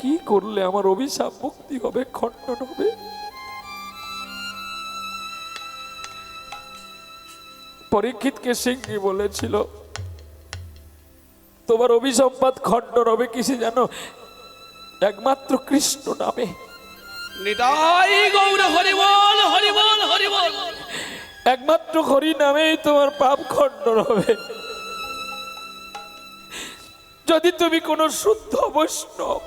কি করলে আমার অভিশাপ মুক্তি হবে, খণ্ডন হবে? পরীক্ষিতকে সিংহী বলেছিল তোমার অভিসম্পাদ খণ্ডন হবে কিসে জানো? একমাত্র কৃষ্ণ নামে। নিতাই গৌর হরি বল, হরি বল, হরি বল। একমাত্র হরি নামেই তোমার পাপ খণ্ডন হবে। যদি তুমি কোন শুদ্ধ বৈষ্ণব,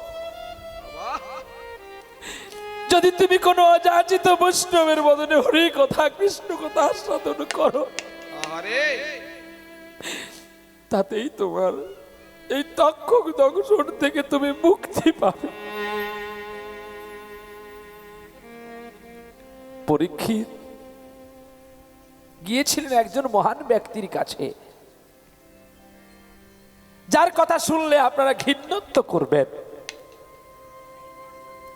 যদি তুমি কোন অযাচিত বৈষ্ণবের বদনে হরি কথা কৃষ্ণ কথা আস্বাদন করো, তাতেই তোমার এই তক্ষক দংশন থেকে তুমি মুক্তি পাবে। পরীক্ষিত গিয়েছিলেন একজন মহান ব্যক্তির কাছে, যার কথা শুনলে আপনারা ঘৃণাত্ব করবেন।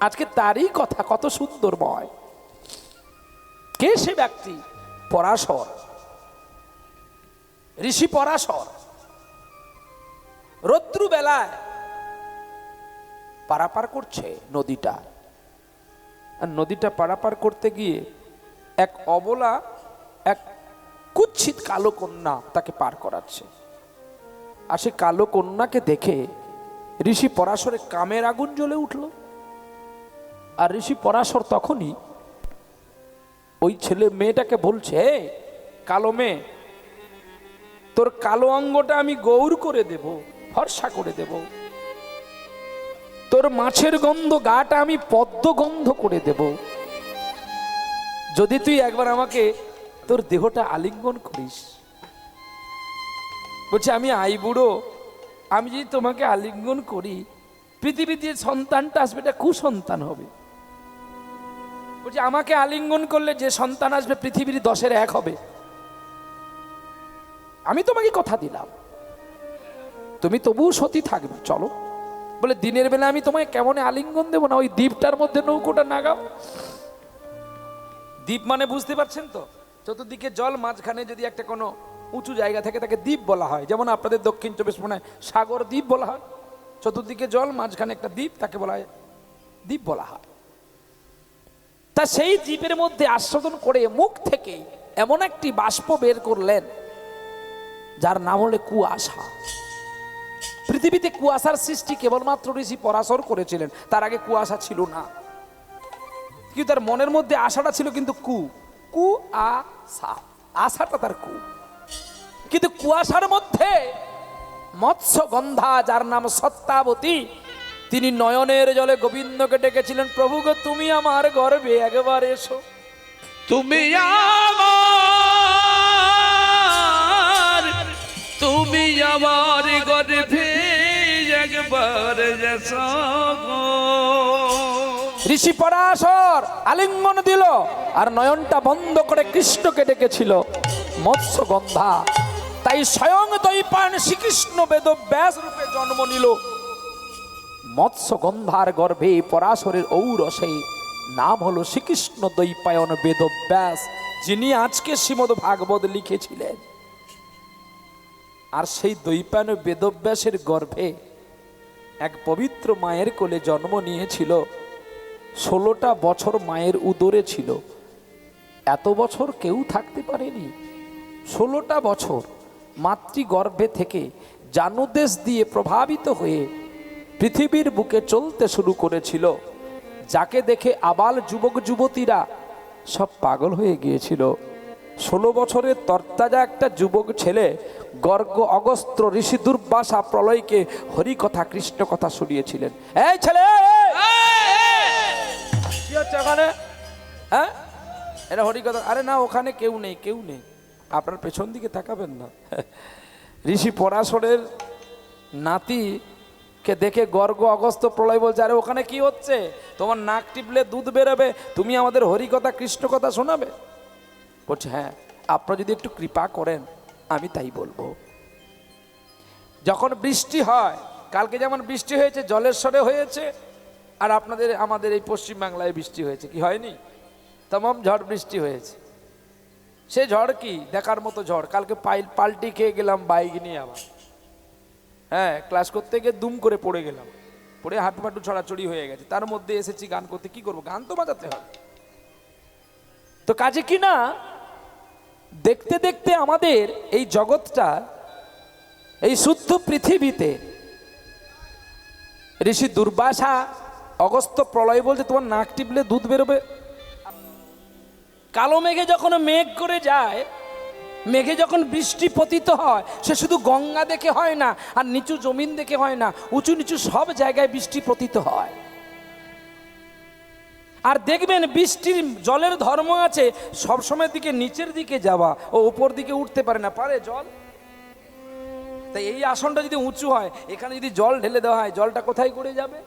আজকে তারই কথা কত সুন্দরময়। কে সে ব্যক্তি? পরাশর, ঋষি পরাশর। রৌদ্রু বেলায় পারাপার করছে নদীটা, আর নদীটা পারাপার করতে গিয়ে এক অবলা, এক কুৎসিত কালো কন্যা তাকে পার করাচ্ছে। আর সে কালো কন্যাকে দেখে ঋষি পরাশরের কামের আগুন জ্বলে উঠল। আর ঋষি পরাশর তখনই ওই ছেলে মেয়েটাকে বলছে, কালো মেয়ে, তোর কালো অঙ্গটা আমি গৌর করে দেব, ফর্সা করে দেব। তোর মাছের গন্ধ গাটা আমি পদ্ম গন্ধ করে দেব, যদি তুই একবার আমাকে তোর দেহটা আলিঙ্গন করিস। বলছে, আমি আইবুড়ো, আমি যদি তোমাকে আলিঙ্গন করি, পৃথিবীতে সন্তানটা আসবে এটা কুসন্তান হবে। বলছে, আমাকে আলিঙ্গন করলে যে সন্তান আসবে পৃথিবীর 10-1 হবে। আমি তোমাকে কথা দিলাম, তুমি তবুও সতী থাকবে, চলো। বলে, দিনের বেলা আমি তোমায় কেমন আলিঙ্গন দেবো না, ওই দ্বীপটার মধ্যে নৌকোটা নাগাও। দ্বীপ মানে বুঝতে পারছেন তো, চতুর্দিকে জল, মাঝখানে যদি একটা কোনো উঁচু জায়গা থাকে তাকে দ্বীপ বলা হয়। যেমন আপনাদের দক্ষিণ 24 পরগনায় সাগর দ্বীপ বলা হয়। চতুর্দিকে জল, মাঝখানে একটা দ্বীপ, তাকে বলা হয় দ্বীপ বলা হয়। তা সেই দ্বীপের মধ্যে আস্বাদন করে মুখ থেকে এমন একটি বাষ্প বের করলেন যার নাম হলো কুয়াশা। পৃথিবীতে কুয়াশার সৃষ্টি কেবলমাত্র ঋষি পরাশর করেছিলেন, তার আগে কুয়াশা ছিল না। কিন্তু তার মনের মধ্যে আশাটা ছিল কিন্তু আশাটা তার কিন্তু কুয়াশার মধ্যে মৎস্যগন্ধা, যার নাম সত্যাবতী, তিনি নয়নের জলে গোবিন্দকে ডেকেছিলেন, প্রভু গো তুমি আমার গর্ভে একবার এসো, তুমি আমার গর্ভে একবার এসো। ঋষি পরাশর আলিঙ্গন দিল আর নয়নটা বন্ধ করে কৃষ্ণকে ডেকেছিল মৎস্যগন্ধা। তাই স্বয়ং দৈপায়ন শ্রীকৃষ্ণ বেদব্যাস রূপে জন্ম নিল। মৎস্যগন্ধার গর্ভে পরাশরের ঔরসে নাম হলো শ্রীকৃষ্ণ দৈপায়ন বেদব্যাস, যিনি আজকে শ্রীমদ্ ভাগবত লিখেছিলেন। আর সেই দৈপায়ন বেদব্যাসের গর্ভে এক পবিত্র মায়ের কোলে জন্ম নিয়েছিল। 16টা বছর মায়ের উদরে ছিল। এত বছর কেউ থাকতে পারেনি। 16টা বছর মাতৃগর্ভে থেকে জানুদেশ দিয়ে প্রভাবিত হয়ে পৃথিবীর বুকে চলতে শুরু করেছিল, যাকে দেখে আবাল যুবক যুবতীরা সব পাগল হয়ে গিয়েছিল। 16 বছরের তরতাজা একটা যুবক ছেলে গর্গ অগস্ত্র ঋষি দুর্বাসা প্রলয়কে হরিকথা কৃষ্ণ কথা শুনিয়েছিলেন। এই ছেলে, কি হচ্ছে ওখানে? হ্যাঁ, এটা হরিকথা। আরে না, ওখানে কেউ নেই, কেউ নেই, আপনার পেছন দিকে তাকাবেন না। ঋষি পরাশরের নাতিকে দেখে গর্গ অগস্ত প্রলয় বলছে, আরে ওখানে কি হচ্ছে? তোমার নাক টিপলে দুধ বেরোবে, তুমি আমাদের হরিকথা কৃষ্ণ কথা শোনাবে? বলছে, হ্যাঁ, আপনারা যদি একটু কৃপা করেন আমি তাই বলবো। যখন বৃষ্টি হয়, কালকে যেমন বৃষ্টি হয়েছে জলেশ্বরে হয়েছে, আর আমাদের এই পশ্চিমবাংলায় বৃষ্টি হয়েছে, কি হয়নি? তমাম ঝড় বৃষ্টি হয়েছে। সে ঝড় কি দেখার মতো ঝড়। কালকে পাল্টি খেয়ে গেলাম বাইক নিয়ে, আবার হ্যাঁ ক্লাস করতে গিয়ে দুম করে পড়ে গেলাম। পড়ে হাঁটু ফাটু ছড়াছড়ি হয়ে গেছে, তার মধ্যে এসেছি গান করতে, কি করব, গান তো বাজাতে হবে। তো কাজে কি না, দেখতে দেখতে আমাদের এই জগৎটা, এই শুদ্ধ পৃথিবীতে ঋষি দুর্বাসা অগস্ত্য প্রলয় বলছে তোমার নাক টিপলে দুধ বেরোবে। কালো মেঘে যখন মেঘ করে যায়, মেঘে যখন বৃষ্টি পতিত হয়, সে শুধু গঙ্গা দেখে হয় না, আর নিচু জমিন দেখে হয় না, উঁচু নিচু সব জায়গায় বৃষ্টি পতিত হয়। আর দেখবেন বৃষ্টির জলের ধর্ম আছে সবসময় দিকে নিচের দিকে যাওয়া, ও উপর দিকে উঠতে পারে না, পারে জল। তাই এই আসনটা যদি উঁচু হয়, এখানে যদি জল ঢেলে দেওয়া হয়, জলটা কোথায় গড়ে যাবে?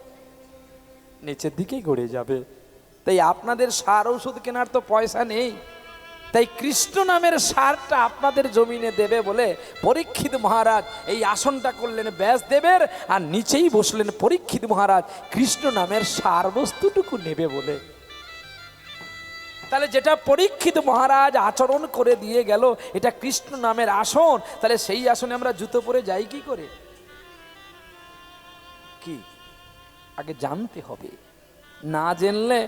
নিচের দিকেই গড়ে যাবে। তাই আপনাদের সার ঔষধ কেনার তো পয়সা নেই, তাই কৃষ্ণ নামের সারটা আপনাদের জমিনে দেবে বলে পরীক্ষিত মহারাজ এই আসনটা করলেন ব্যাসদেবের, আর নিচেই বসলেন পরীক্ষিত মহারাজ কৃষ্ণ নামের সার বস্তুটুকু নেবে বলে। তাহলে যেটা পরীক্ষিত মহারাজ আচরণ করে দিয়ে গেল, এটা কৃষ্ণ নামের আসন, তাহলে সেই আসনে আমরা জুতো পরে যাই কি করে? কি আগে জানতে হবে, না জানলে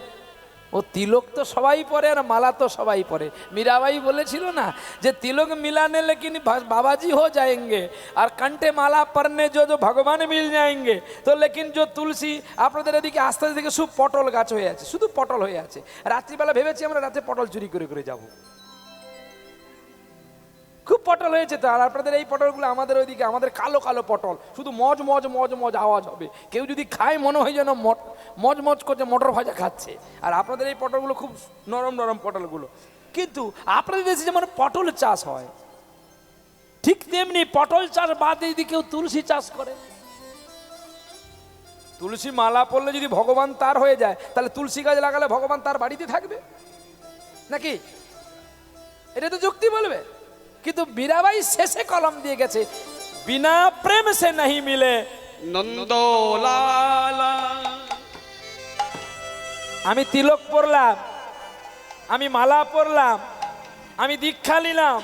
ও তিলক তো সবাই পরে আর মালা তো সবাই পরে। মীরাবাই বলেছিল না যে তিলক মিলানে লেকিন বাবাজি हो जाएंगे আর कंठे माला पड़ने जो ভগবান মিল जाएंगे তো লেকিন जो তুলসী। আপনাদের এদিকে আস্তে আস্তে দিকে শুধু পটল গাছ হয়ে আছে, শুধু পটল হয়ে আছে। রাত্রিবেলা ভেবেছি আমরা রাতে পটল চুরি করে করে যাব, খুব পটল হয়েছে তো। আর আপনাদের এই পটলগুলো আমাদের ওইদিকে, আমাদের কালো কালো পটল, শুধু মজ মজ মজ মজ আওয়াজ হবে, কেউ যদি খায় মনে হয় যেন মজ মজ করছে মটর ভাজা খাচ্ছে। আর আপনাদের এই পটলগুলো খুব নরম নরম পটলগুলো। কিন্তু আপনাদের দেশে যেমন পটল চাষ হয়, ঠিক তেমনি পটল চাষ বাদ দিয়ে কেউ তুলসী চাষ করে। তুলসী মালা পড়লে যদি ভগবান তার হয়ে যায়, তাহলে তুলসী গাছ লাগালে ভগবান তার বাড়িতে থাকবে নাকি? এটা তো যুক্তি বলবে। কিন্তু মীরাবাই শেষে কলম দিয়ে গেছে, বিনা প্রেম সে নাহি মিলে নন্দলালা। আমি তিলক পরলাম, আমি মালা পরলাম, আমি দীক্ষা নিলাম,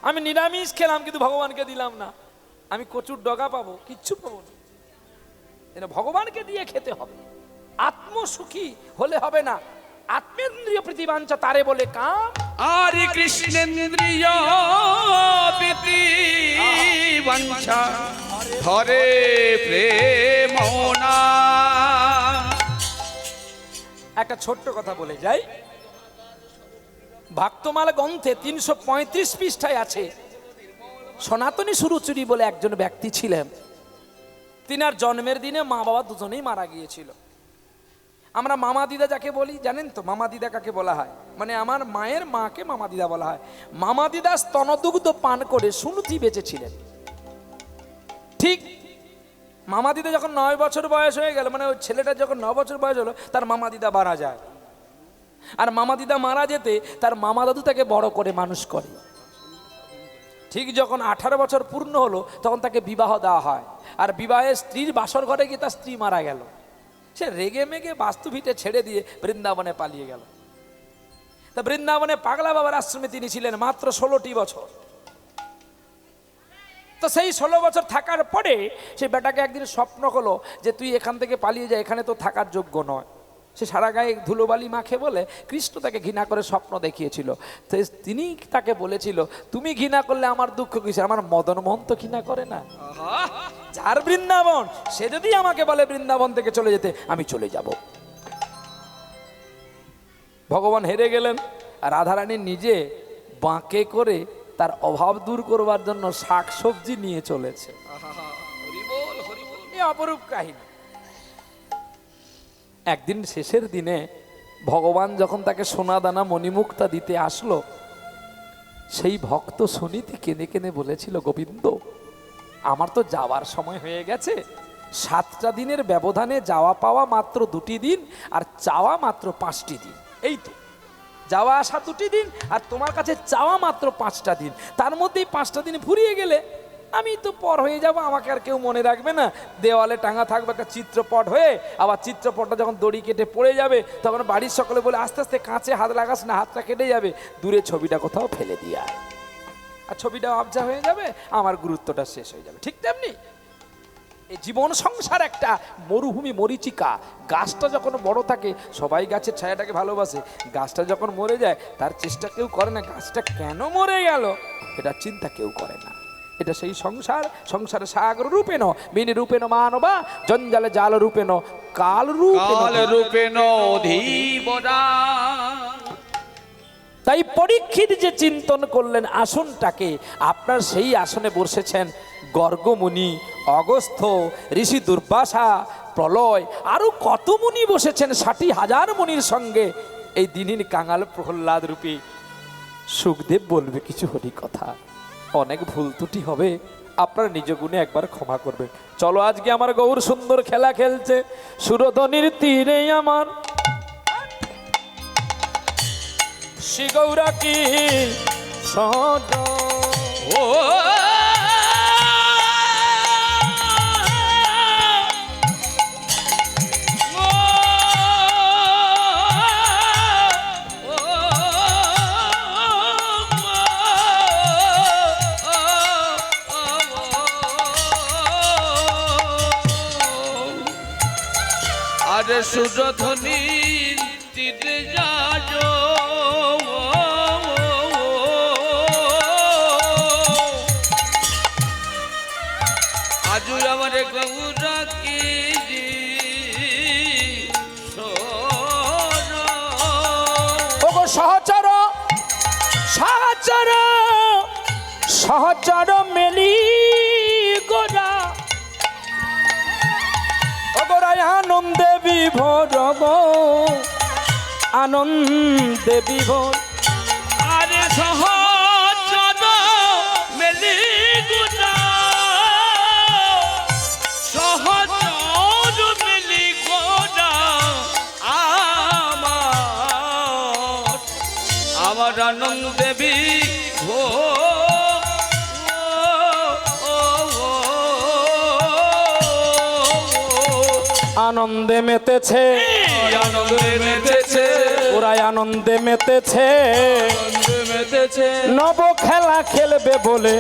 আমি নিরামিষ খেলাম, কিন্তু ভগবানকে দিলাম না, আমি কচুর ডগা পাবো? কিচ্ছু পাবো না। এটা ভগবানকে দিয়ে খেতে হবে। আত্মসুখী হলে হবে না, আত্মেন্দ্রিয় প্রীতিবাঞ্ছা তারে বলে কাম। আরে কৃষ্ণেন্দ্রিয় প্রীতি বাঞ্ছা ধরে প্রেম না। একটা ছোট্ট কথা বলে যাই, ভক্তমালা গ্রন্থে 335 পৃষ্ঠায় আছে, সনাতনী সুরুচুরি বলে একজন ব্যক্তি ছিলেন। তিনার জন্মের দিনে মা বাবা দুজনেই মারা গিয়েছিল। আমরা মামা দিদা যাকে বলি জানেন তো? মামা দিদা কাকে বলা হয়? মানে আমার মায়ের মাকে মামা দিদা বলা হয়। মামা দিদা স্তনদুগ্ধ পান করে সুনুতি বেঁচেছিলেন। ঠিক মামা দিদা যখন 9 বছর বয়স হয়ে গেল, মানে ওই ছেলেটা যখন 9 বছর বয়স হলো, তার মামা দিদা মারা যায়। আর মামা দিদা মারা যেতে তার মামা দাদু তাকে বড় করে মানুষ করে। ঠিক যখন 18 বছর পূর্ণ হলো, তখন তাকে বিবাহ দেওয়া হয়। আর বিবাহের স্ত্রীর বাসর ঘরে গিয়ে তার স্ত্রী মারা গেল। সে রেগে মেগে বাস্তু ভিটে ছেড়ে দিয়ে বৃন্দাবনে পালিয়ে গেল। তা বৃন্দাবনে পাগলা বাবার আশ্রমে তিনি ছিলেন মাত্র 16টি বছর। তো সেই 16 বছর থাকার পরে সে বেটাকে একদিন স্বপ্ন হলো যে তুই এখান থেকে পালিয়ে যা, এখানে তো থাকার যোগ্য নয়। সে সারা গায়ে ধুলোবালি মাখে বলে কৃষ্ণ তাকে ঘৃণা করে স্বপ্ন দেখিয়েছিল। তো তিনি তাকে বলেছিল, তুমি ঘৃণা করলে আমার দুঃখ কিসে? আমার মদন মোহন তো ঘৃণা করে না। যার বৃন্দাবন, সে যদি আমাকে বলে বৃন্দাবন থেকে চলে যেতে, আমি চলে যাব। ভগবান হেরে গেলেন। আর রাধারানী নিজে বাঁকে করে তার অভাব দূর করবার জন্য শাকসবজি নিয়ে চলেছে। এই অপরূপ কাহিনী। একদিন শেষের দিনে ভগবান যখন তাকে সোনা দানা মণিমুক্তা দিতে আসলো, সেই ভক্ত সুনীতি কেঁদে কেঁদে বলেছিল, গোবিন্দ আমার তো যাওয়ার সময় হয়ে গেছে। 7টা দিনের ব্যবধানে যাওয়া পাওয়া মাত্র 2টি দিন, আর চাওয়া মাত্র 5টি দিন। এই তো যাওয়া আসা 2টি দিন, আর তোমার কাছে চাওয়া মাত্র 5টা দিন। তার মধ্যেই 5টা দিন ফুরিয়ে গেলে আমি তো পর হয়ে যাব, আমাকে আর কেউ মনে রাখবে না। দেওয়ালে টাঙা থাকবে একটা চিত্রপট হয়ে, আবার চিত্রপটটা যখন দড়ি কেটে পড়ে যাবে, তখন বাড়ির সকলে বলে আস্তে আস্তে কাঁচে হাত লাগাস না, হাতটা কেটে যাবে, দূরে ছবিটা কোথাও ফেলে দিয়ে আয়। আর ছবিটা আবজা হয়ে যাবে, আমার গুরুত্বটা শেষ হয়ে যাবে। ঠিক তেমনি এই জীবন সংসার একটা মরুভূমি মরীচিকা। গাছটা যখন বড় থাকে সবাই গাছের ছায়াটাকে ভালোবাসে, গাছটা যখন মরে যায় তার চেষ্টা কেউ করে না গাছটা কেন মরে গেল, এটা চিন্তা কেউ করে না। এটা সেই সংসার, সংসারে সাগর রূপেণ বিনি রূপেণ মানবা জঞ্জালে জাল রূপেণ কাল রূপেণ ধীবরা। তাই পরীক্ষিত যে চিন্তন করলেন আসনটাকে, আপনার সেই আসনে বসেছেন গর্গমুনি, অগস্ত্য, ঋষি দুর্বাসা, প্রলয়, আরো কত মুনি বসেছেন 60,000 মুনির সঙ্গে। এই দিনীর কাঙাল প্রহ্লাদ রূপী সুখদেব বলবে কিছু হরি কথা, অনেক ভুল ত্রুটি হবে, আপনার নিজ গুণে একবার ক্ষমা করবেন। চলো আজকে আমার গৌর সুন্দর খেলা খেলছে, সুরধনির তীরে আমার শ্রী গৌরা কি সদ ও আরে সুরধনি তীরে যাজো আজু আমার গৌরা কি ওগো সহচর সহচর সহচর মেলি গোরা ওগোরাই আনন্দে বিভোর গো আনন্দে বিভোর। আরে সহচর মেলি গোরা সহচর মেলি গোরা আমার আনন্দে বিভোর। আনন্দে মেতেছে আনন্দে মেতেছে ওরাই আনন্দে মেতেছে, আনন্দে মেতেছে নব খেলা খেলবে বলে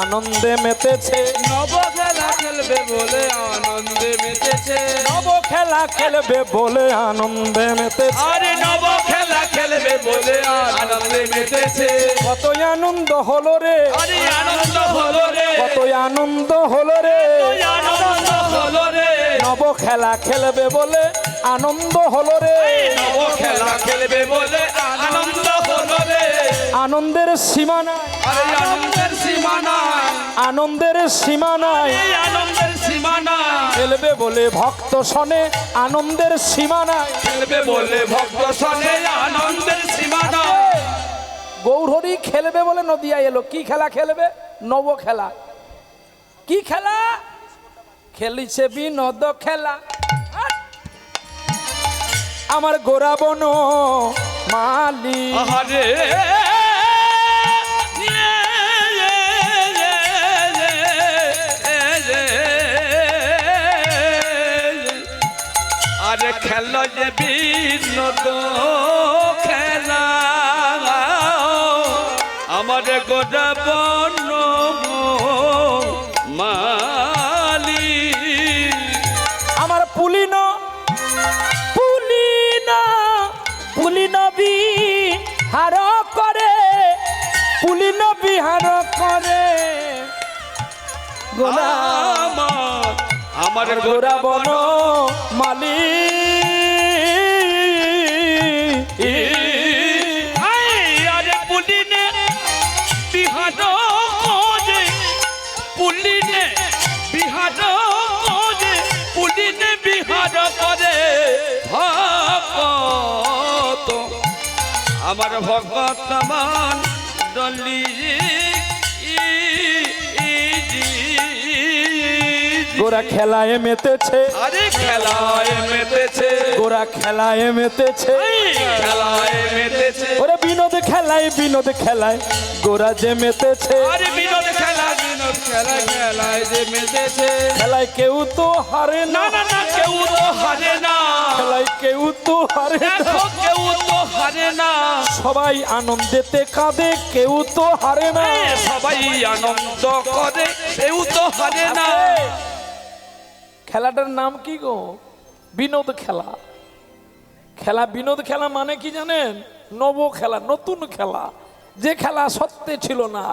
আনন্দে মেতেছে, নব খেলা খেলবে বলে আনন্দে মেতেছে, নব খেলা খেলবে বলে আনন্দে মেতেছে। আরে নব খেলা খেলবে বলে আনন্দে মেতেছে। কতই আনন্দ হলো রে, আরে আনন্দ হলো রে, কতই আনন্দ হলো রে, আনন্দ হলো রে, নব খেলা খেলবে বলে আনন্দ হলো রে, নব খেলা খেলবে বলে আনন্দ হলো রে। আনন্দের সীমা নাই, আরে আনন্দের সীমা নাই, আনন্দের সীমা নাই, এই আনন্দের সীমা নাই, খেলবে বলে ভক্ত শোনে আনন্দের সীমা নাই, খেলবে বলে ভক্ত শোনে আনন্দের সীমা নাই। গৌরহরি খেলবে বলে নদিয়া এলো, কি খেলা খেলবে? নব খেলা। কি খেলা খেলিছে? বিনোদ খেলা। আমার গোরাবন মালি আহারে আরে খেল যে বিনোদ খেলা আমার গোরাবন মালি। আমার পুলিন পুলিন পুলিন বিহার করে, পুলিন বিহার করে গোরা আমার গোরাবন মালি। আরে পুলিনে বিহার করে, পুলিনে বিহার করে, পুলিনে বিহার করে ভক্ত আমার ভগত মান ডলি। গোরা খেলায় মেতেছে, আরে খেলায় মেতেছে, গোরা খেলায় মেতেছে, খেলায় মেতেছে, ওরে বিনোদ খেলায়, বিনোদ খেলায় গোরা যে মেতেছে। আরে বিনোদ খেলা, বিনোদ খেলা, খেলায় যে মেতেছে। খেলায় কেউ তো হারে না, না না না, কেউ তো হারে না, খেলায় কেউ তো হারে না, দেখো কেউ তো হারে না, সবাই আনন্দেতে কাঁদে কেউ তো হারে না, সবাই আনন্দ করে কেউ তো হারে না। খেলাটার নাম কি গো? বিনোদ খেলা। খেলা বিনোদ খেলা মানে কি জানেন? নব খেলা, নতুন খেলা। যে খেলা সত্যে ছিল না,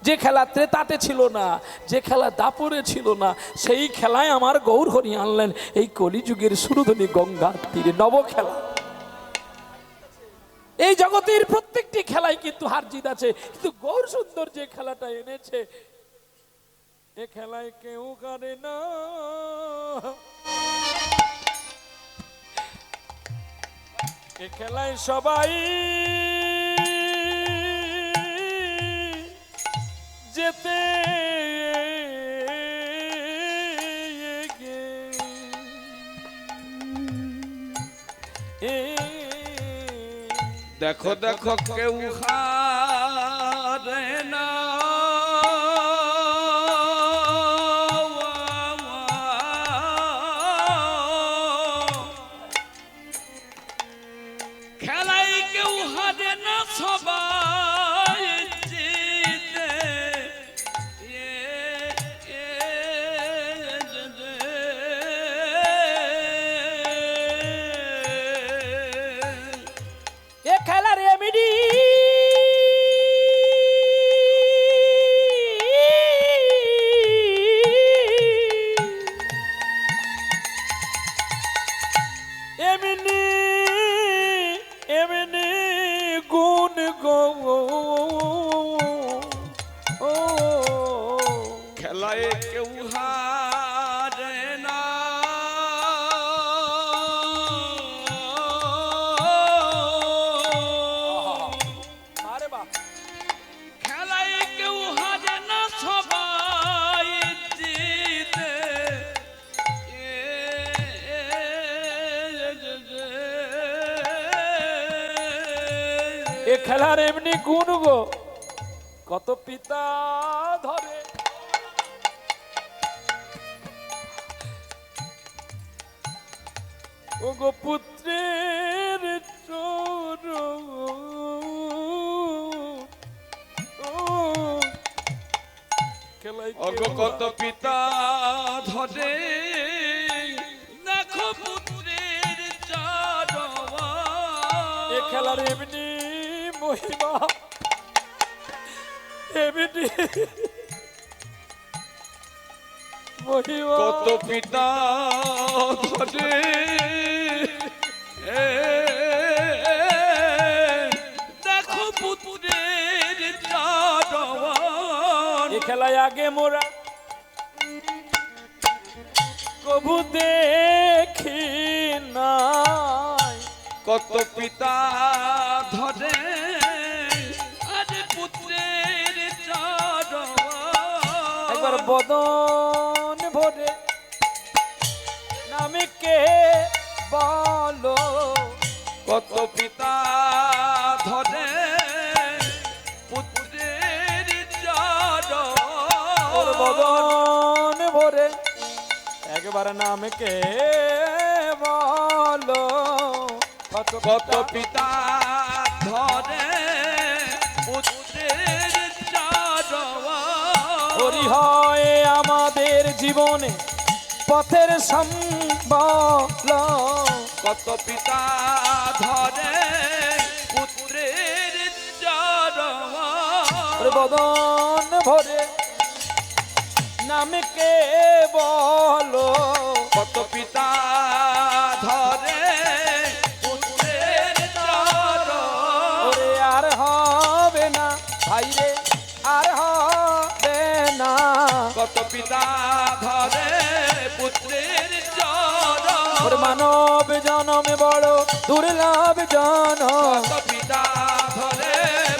যে খেলা ত্রেতাতে ছিল না, যে খেলা দাপরে ছিল না, সেই খেলায় আমার গৌর হরি আনলেন এই কলিযুগের সুরধনী গঙ্গার তীরে। নব খেলা। এই জগতের প্রত্যেকটি খেলায় কিন্তু হার জিত আছে, কিন্তু গৌর সুন্দর যে খেলাটা এনেছে এ খেলায় কেউ কারে না। এ খেলায় সবাই যেতে দেখো দেখো কেউ হারে না, খেলায় কেউ হারে না, সবাই জিতে। এ খেলার রেমেডি এমনি এমনি গুণ গো। খেলায় কেউ হারে না, আরে বাপ, খেলায় কেউ হারে না, সবাই জিতে। এ খেলার এমনি গুণ গো, কত পিতা ধরে ও গো পুত্রের চরণ। খেলায় অগো কত পিতা ধরে, দেখো পুত্রের চরণ। এ খেলার এমনি মহিমা, এমনি মহিমা। কত পিতা ধরে, দেখো পুত্রের চরণ। এ খেলায় আগে মোরা কবু দেখি নাই। কত পিতা ধরে, আরে পুত্রের চরণ। একবার বদন ভরে নামে কে বলো। কত পিতা ধরে, পুত্রের ওর চরণ। বদন ভরে একবার নামে কে বলো। কত পিতা ধরে, পুত্রের চরণ। হরি হয় আমাদের জীবনে পথের সম্বল। কত পিতা ধরে, পুত্রের চরণ। ওর বদন ভরে নামে কে বলো। কত পিতা ধরে, পুত্রের চরণ। ওরে আর হবে না ভাই রে, আর হবে না। কত পিতা ধরে, পুত্রের চরণ। ওর মানব জনমে বড় দুর্লভ জনম। কত পিতা ধরে,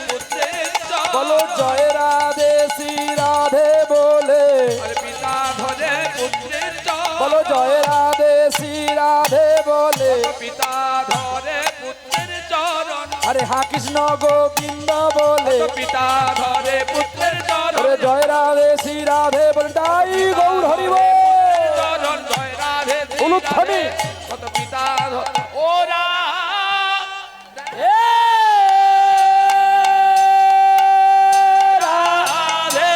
পুত্রের চরণ। বলো জয় রাধে শ্রী রাধে বলে। আর পিতা ধরে, পুত্রের চরণ। বলো জয় রাধে শ্রী রাধে বলে। কত পিতা ধরে, পুত্রের চরণ। আরে হা কৃষ্ণ গোবিন্দ বলে। কত পিতা ধরে, পুত্রের চরণ। ওরে জয় রাধে শ্রী রাধে বলে। তাই গৌর হরি বল। চরণ জয় রাধে শ্রী উলুধ্বনি। রাধে। কত পিতা ধরে, ওরা এ রাধে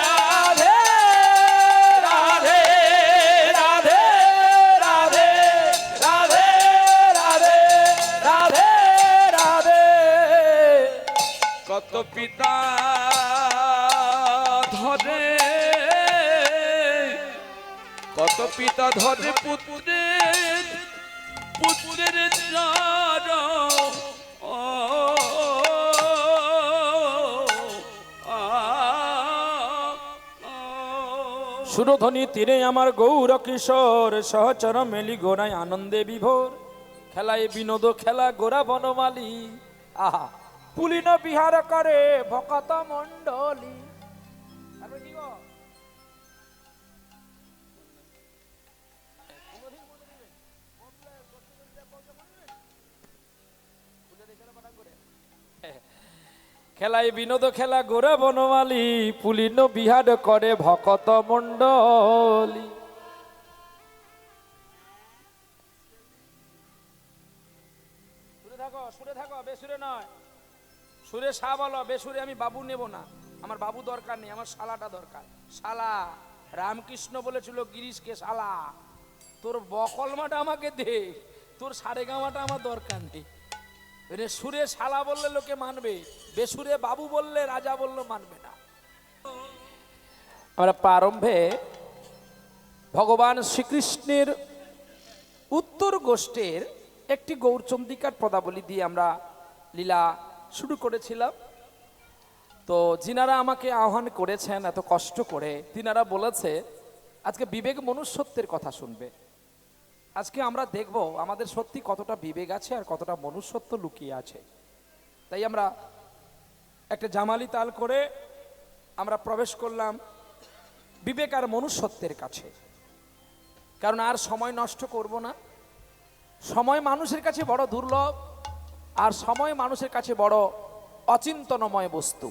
রাধে রাধে পিতা ধরে, কত পিতা ধরে পুত্রের পুত্রের চরণ। সুরধ্বনি তীরে আমার গৌর কিশোর, সহচর মেলি গোড়ায় আনন্দে বিভোর। খেলায় বিনোদ খেলা গোরা বনমালী, আহা পুলিন বিহার করে ভকত মণ্ডলী। খেলায় বিনোদ খেলা গোরা বনমালী, পুলিন বিহার করে ভকত মণ্ডলী। সুরে থাকো, বেসুরে নয়। সুরে সা বলো, বেসুরে আমি বাবু নেব না। আমার বাবু দরকার নেই, আমার শালাটা দরকার। শালা রামকৃষ্ণ বলেছিল গিরিশকে শালা। তোর বকলমাটা আমাকে দে, তোর সারেগামাটা আমার দরকার নেই। সুরে শালা বললে লোকে মানবে, বেসুরে বাবু বললে রাজা বললে মানবে না। আমরা প্রারম্ভে ভগবান শ্রীকৃষ্ণের উত্তর গোষ্ঠের একটি গৌরচন্দ্রিকার পদাবলী দিয়ে আমরা লীলা শুরু করেছিলাম। তো যিনারা আমাকে আহ্বান করেছেন এত কষ্ট করে, তিনারা বলেছে আজকে বিবেক মনুষ্যত্বের কথা শুনবে। আজকে আমরা দেখব আমাদের সত্যি কতটা বিবেক আছে আর কতটা মনুষ্যত্ব লুকিয়ে আছে। তাই আমরা একটা জামালি তাল করে আমরা প্রবেশ করলাম বিবেক আর মনুষ্যত্বের কাছে। কারণ আর সময় নষ্ট করব না। সময় মানুষের কাছে বড় দুর্লভ, আর সময় মানুষের কাছে বড় অচিন্তনময় বস্তু।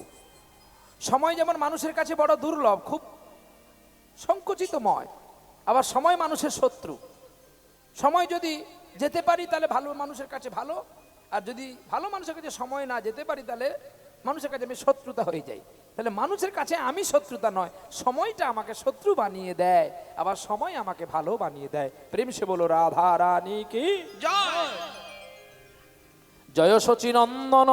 সময় যেমন মানুষের কাছে বড় দুর্লভ, খুব সংকুচিতময়, আবার সময় মানুষের শত্রু। সময় যদি যেতে পারি তাহলে ভালো মানুষের কাছে ভালো, আর যদি ভালো মানুষের কাছে সময় না যেতে পারি তাহলে মানুষের কাছে আমি শত্রুতা হয়ে যাই। তাহলে মানুষের কাছে আমি শত্রুতা নয়, সময়টা আমাকে শত্রু বানিয়ে দেয়, আবার সময় আমাকে ভালো বানিয়ে দেয়। প্রেম সে বলো রাধা রানী কি জয়। জয় শচীনন্দন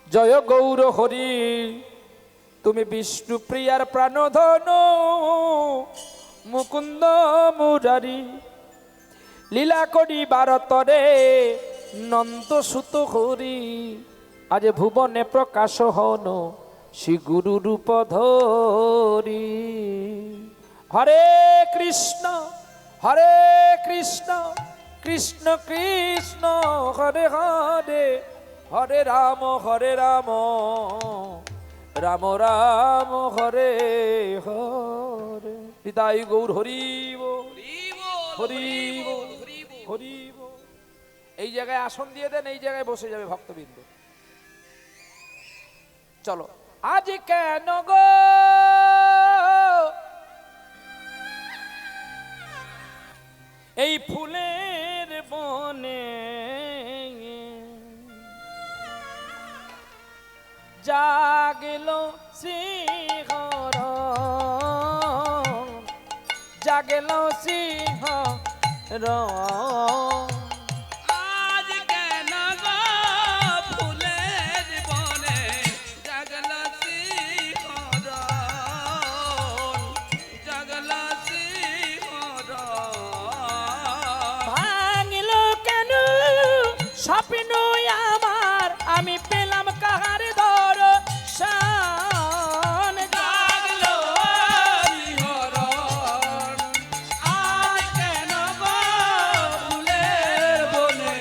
জয় গৌর হরি, তুমি বিষ্ণু প্রিয়ার প্রাণধন মুকুন্দ মুরারি। লীলা করি ভারতরে নন্দ সুত হরি, আজ ভুবনে প্রকাশ হন শ্রী গুরু রূপ ধরি। হরে কৃষ্ণ কৃষ্ণ কৃষ্ণ হরে হরে, হরে রাম রাম রাম হরে হরে। হৃদয় গৌর হরি বল, হরি বল, হরি বল। এই জায়গায় আসন দিয়ে দেন, এই জায়গায় বসে যাবে ভক্তবৃন্দ। চলো আজ কেন গো এই ফুলের বনে জাগল সিংহর, জাগল সিংহর। আজ কেন গো ফুলের বনে জাগল শিহরণ, জাগল শিহরণ। ভাঙল কেন স্বপ্ন আমার, আমি পেলাম কাহার দর্শন। জাগলো শিহরণ, আজ কেন গো ফুলের বনে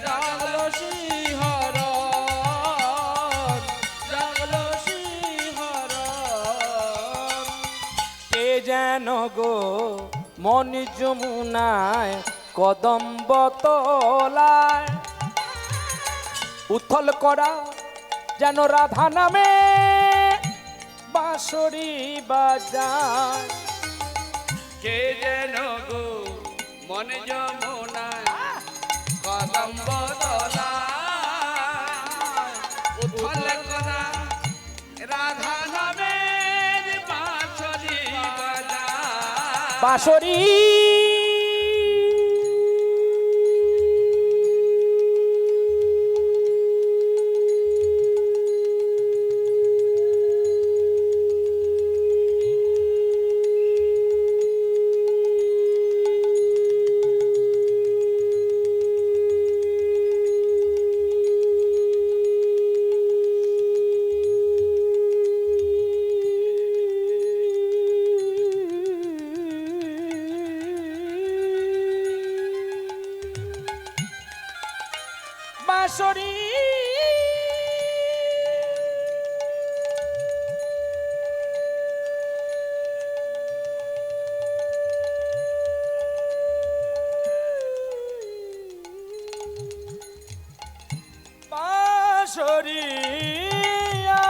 জাগলো শিহরণ, জাগলো শিহরণ। কে যেন গো মন যমুনায় কদম্ব তলায় উথল করা যেন রাধা নামে বাঁশরি বাজায়। কে যেন গো মন যমুনায় কদম্ব তলায় উথল করা রাধা নামের বাঁশরি বাজায়। বাঁশরি বাঁশরি বাঁশরিয়া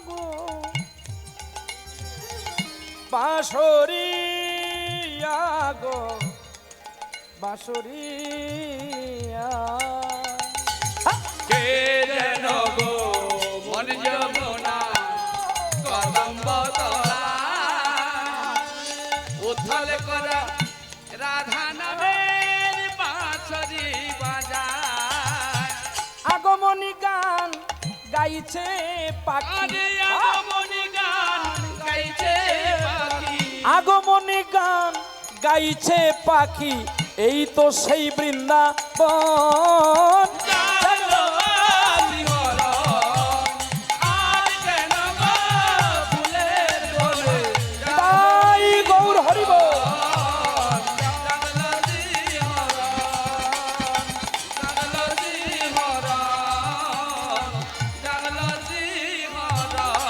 গো বাঁশরিয়া গো বাঁশরিয়া কে যেন গো মন যমুনা কদম্ব তলা উথল করা রাধা নামের বাঁশরি বাজায়। আগমনী গান গাইছে পাখি আরে আগমনী গান গাইছে পাখি, আগমনী গান গাইছে পাখি এই তো সেই বৃন্দাবন জাগলো শিহরণ, আজ যেন গো ফুলের দোলে তাই গৌর হরিব জাগলো শিহরণ, জাগলো শিহরণ, জাগলো শিহরণ।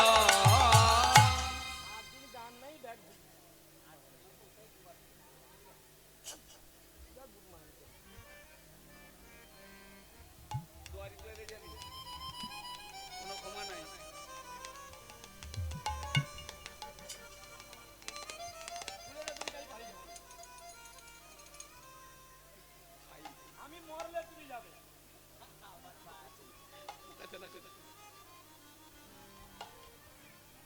কোনো ক্ষমা নাই। আমি মরলে তুমি যাবে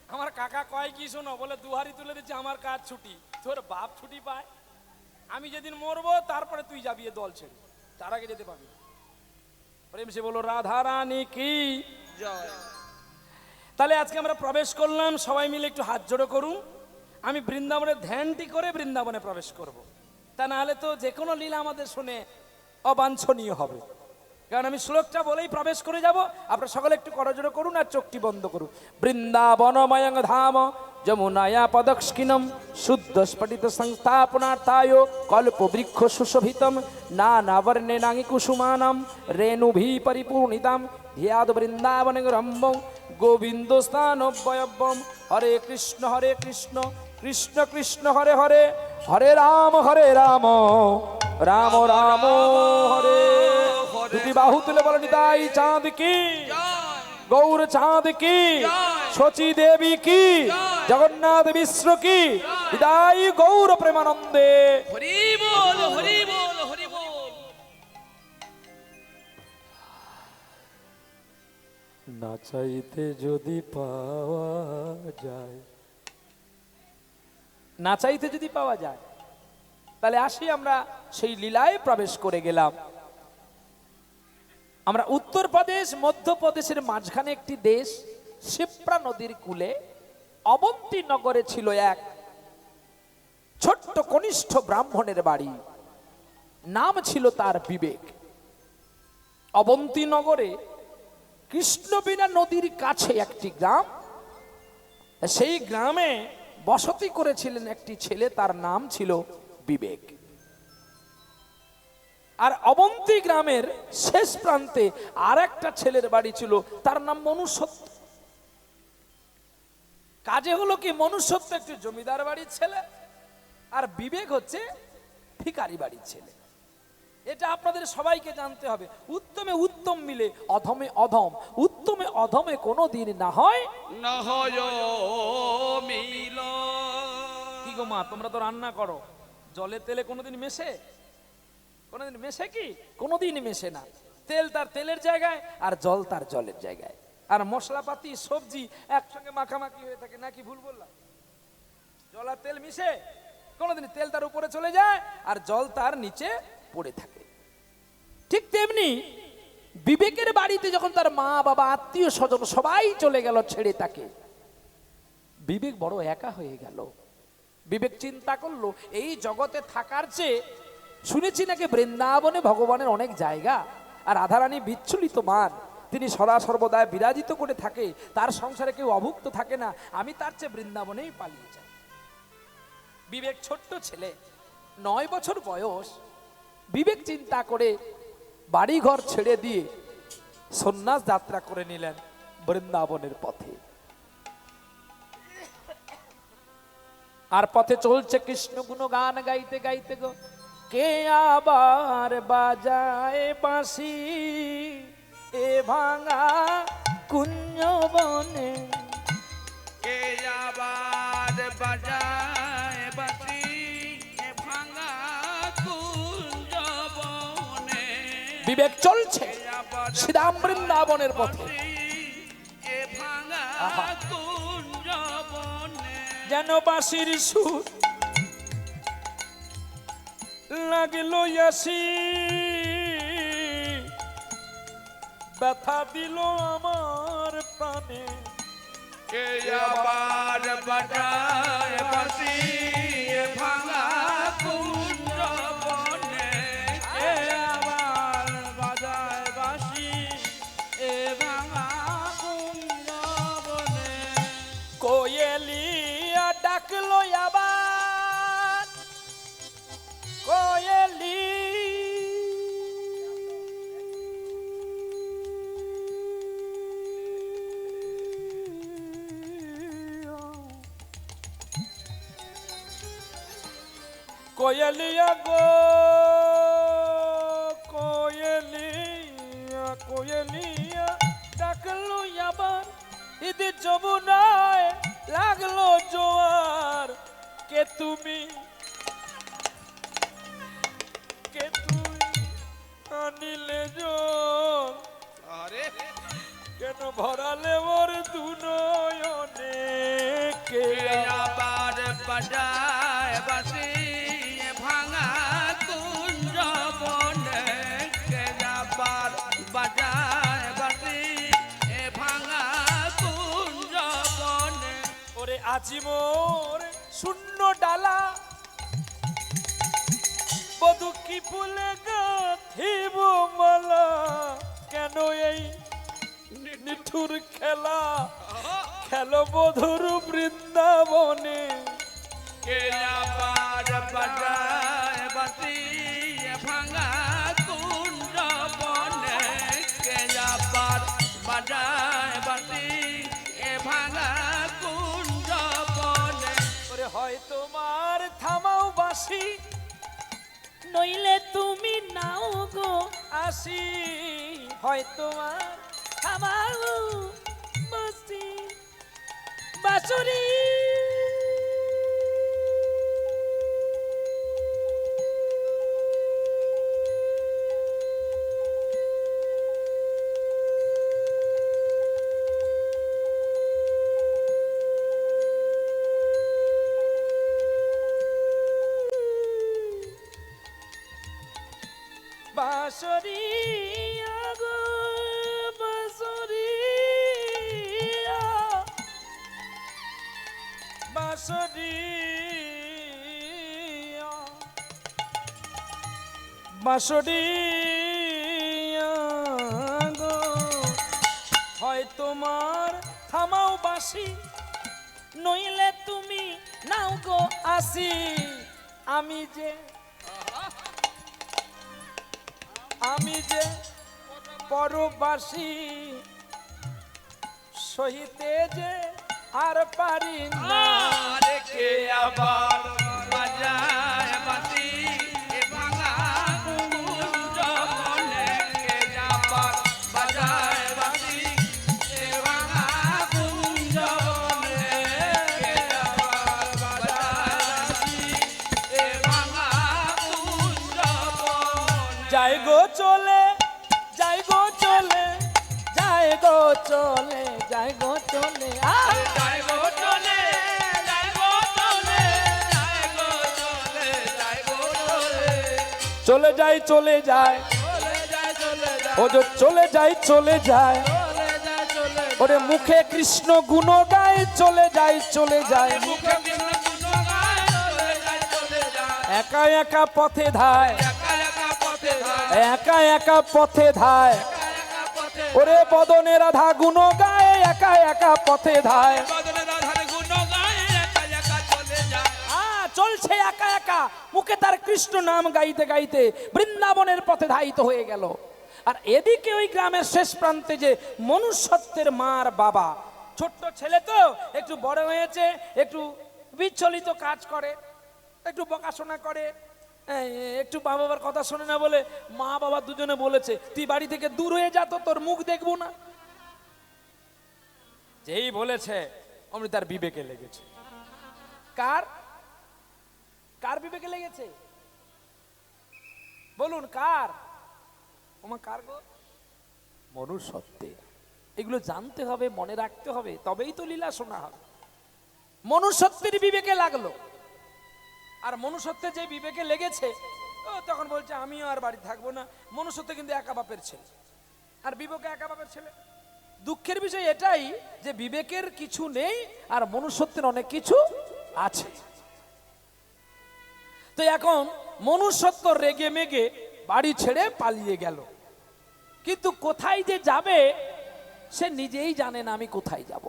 আমার কাকা কয় কি শোনো বলে দুহারি তুলে দিচ্ছে আমার কাজ ছুটি তোর বাপ ছুটি পায় আমি যেদিন মরবো তারপরে তুই যাবি এ দল ছেড়ে তার আগে যেতে পারবি না। প্রেম সে বলো রাধা রানী কি জয়। তাহলে আজকে আমরা প্রবেশ করলাম সবাই মিলে একটু হাত জোড়ো করুন আমি বৃন্দাবনের ধ্যানটি করে বৃন্দাবনে প্রবেশ করব। তা না হলে তো যে কোনো লীলা আমাদের শুনে অবাঞ্ছনীয় হবে কারণ আমি শ্লোকটা বলেই প্রবেশ করে যাব আপনারা সকলে একটু করজোড়ো করুন আর চোখটি বন্ধ করুন বৃন্দাবনময়ং ধাম যমুনায়া পদস্কিনম শুদ্ধ স্ফটিত সংস্থাপনার্থায় কল্প বৃক্ষ সুশোভিতম নানাবর্ণেনাঙ্গি কুসুমানাম রেণুভি পরিপূর্ণিতাম ধিয়াদ বৃন্দাবনে রম্বং গোবিন্দ স্থানব্যয়ব্যম হরে কৃষ্ণ কৃষ্ণ কৃষ্ণ হরে হরে হরে রাম রাম রাম হরে দুটি বাহু তুলে বলো নিতাই চাঁদ কি গৌর চাঁদ কি শচী দেবী কি জগন্নাথ মিশ্র কি বিদায় গৌর প্রেমানন্দে হরি বল হরি বল হরি বল। না চাইতে যদি পাওয়া যায় না চাইতে যদি পাওয়া যায় তাহলে আসি আমরা সেই লীলায় প্রবেশ করে গেলাম আমরা উত্তরপ্রদেশ মধ্যপ্রদেশের মাঝখানে একটি দেশ শিপ্রা নদীর কূলে অবন্তী নগরে ছিল এক ছোট্ট কনিষ্ঠ ব্রাহ্মণের বাড়ি নাম ছিল তার বিবেক অবন্তী নগরে কৃষ্ণবীণা নদীর কাছে একটি গ্রাম সেই গ্রামে বসতি করেছিলেন একটি ছেলে তার নাম ছিল বিবেক আর অবন্তী গ্রামের শেষ প্রান্তে আর একটা ছেলের বাড়ি ছিল তার নাম মনুষ্যত্ব কাজে হলো কি মনুষ্যত্ব একটি জমিদার বাড়ির ছেলে আর বিবেক হচ্ছে ভিখারি বাড়ির ছেলে এটা আপনাদের সবাইকে জানতে হবে উত্তমে উত্তম মিলে অধমে অধম উত্তমে অধমে কোনো দিন না হয় না হয় মিল। কি গো মা তোমরা তো রান্না করো জলে তেলে কোনোদিন মেশে কোনোদিন মেশে কি কোনোদিন মেশে না তেল তার তেলের জায়গায় আর জল তার জলের জায়গায় আর মশলাপাতি সবজি একসঙ্গে মাখামাখি হয়ে থাকে নাকি ভুল বললাম জল আর তেল মিশে কোনোদিন তেল তার উপরে চলে যায় আর জল তার নিচে পড়ে থাকে ঠিক তেমনি বিবেকের বাড়িতে যখন তার মা বাবা আত্মীয় স্বজন সবাই চলে গেল ছেড়ে তাকে বিবেক বড় একা হয়ে গেল বিবেক চিন্তা করলো এই জগতে থাকার চেয়ে শুনেছি নাকি বৃন্দাবনে ভগবানের অনেক জায়গা আর রাধারানী বিচ্ছুলিত মান তিনি সদা সর্বদা বিরাজিত করে থাকে তার সংসারে কেউ অভুক্ত থাকে না আমি তার চেয়ে বৃন্দাবনেই পালিয়ে যাই বিবেক ছোট্ট ছেলে 9 বছর বয়স, বিবেক চিন্তা করে বাড়ি ঘর ছেড়ে দিয়ে সন্ন্যাস যাত্রা করে নিলেন বৃন্দাবনের পথে। আর পথে চলছে কৃষ্ণ গুণগান গাইতে গাইতে গো, কে আবার বাজায় বাঁশি এ ভাঙা কুঞ্জ বনে। কে আবার বাজায় বাঁশি এ ভাঙা কুঞ্জ বনে। বিবেক চলছে শ্রীরাম বৃন্দাবনের পথে, এ ভাঙা কুঞ্জ বনে। যেন বাঁশির সুর লাগলো আসি, ব্যথা দিল আমার প্রাণে। কে আবার বাজায় বাঁশি এ ভাঙা কুঞ্জ বনে। কে আবার বাজায় বাঁশি এ ভাঙা কুঞ্জ বনে। কোয়েলিয়া ডাকলো আবার, কোয়েলি কোয়েলিয়া গো, কোয়েলিয়া কোয়েলিয়া ডাকলো আবার, ঈদে যমুনায় লাগলো জোয়ার। কে তুমি, কে তুই আনিলে জল, আরে কেন ভরালে ওর দুনয়নে। কে কে আবার বাজায় বাঁশি এ ভাঙা কুঞ্জ বনে। কে আবার বাজায় বাঁশি এ ভাঙা কুঞ্জ বনে। ওরে আজি মোর শূন্য ডালা, বধু কি ফুলে গাঁথিব মালা, কেন এই নিঠুর খেলা খেলো বধুর বৃন্দাবনে। কে আবার বাজায় বাঁশি এ ভাঙা কুঞ্জ বনে। কে আবার বাজায় বাঁশি এ ভাঙা কুঞ্জ বনে। ওরে হয় তোমার থামাও বাঁশি, নইলে তুমি নাও গো আসি। হয় তোমার থামাও বাঁশি, বাঁশরি বাঁশরিয়া গো, বাঁশরিয়া বাঁশরিয়া বাঁশরিয়া গো, হয় তোমার থামাও বাঁশি, নইলে তুমি নাও গো আসি। আমি যে পরবাসী সহিতে যে আর পারি না। আরে কে আবার বাজায় বাঁশি এ ভাঙা কুঞ্জ বনে। কে আবার বাজায় বাঁশি এ ভাঙা কুঞ্জ বনে। কে আবার বাজায় বাঁশি এ ভাঙা কুঞ্জ বনে। যাই গো চলে, যাই গো চলে, যাই গো চলে, যাই গো চলে, যাই গো চলে, যাই গো চলে, যাই গো চলে, যাই গো চলে। চলে যাই চলে যায়, চলে যায় চলে যায়, ও যে চলে যাই চলে যায়। চলে যায় চলে যায়। ওরে মুখে কৃষ্ণ গুণ গায়, চলে যাই চলে যায়। মুখে কৃষ্ণ গুণ গায়, চলে যায় চলে যায়। একা একা পথে ধায়, একা একা পথে যায়, একা একা পথে ধায়। একা একা পথে ওরে বদনে রাধা গুণ গায়, একা একা পথে ধায়। বদনে রাধার গুণ গায়, একা একা চলে যায়। চলছে একা একা, মুখে তার কৃষ্ণ নাম গাইতে গাইতে বৃন্দাবনের পথে ধাবিত হয়ে গেল। আর এদিকে ওই গ্রামের শেষ প্রান্তে যে মনুষ্যত্বের মার বাবা, ছোট্ট ছেলে তো একটু বড় হয়েছে, একটু বিচলিত কাজ করে, একটু বকাশোনা করে, একটু মা বাবার কথা শোনে না বলে মা বাবা দুজনে বলেছে তুই বাড়ি থেকে দূর হয়ে যা তো, তোর মুখ দেখবো না। যেই বলেছে অমনি তার বিবেকে লেগেছে। কার কার বিবেকে লেগেছে বলুন? কার? ওমা কার গো? মনুষ্যত্বে। এগুলো জানতে হবে, মনে রাখতে হবে, তবেই তো লীলা শোনা হবে। মনুষ্যত্বের বিবেকে লাগলো, আর মনুষ্যত্বে যে বিবেকে লেগেছে ও তখন বলছে আমিও আর বাড়ি থাকবো না। মনুষ্যত্ব কিন্তু একা বাপের ছেলে, আর বিবেকে একা বাপের ছেলে। দুঃখের বিষয় এটাই যে বিবেকের কিছু নেই আর মনুষ্যত্বের অনেক কিছু আছে। তো এখন মনুষ্যত্ব রেগে মেগে বাড়ি ছেড়ে পালিয়ে গেল, কিন্তু কোথায় যে যাবে সে নিজেই জানে না আমি কোথায় যাব।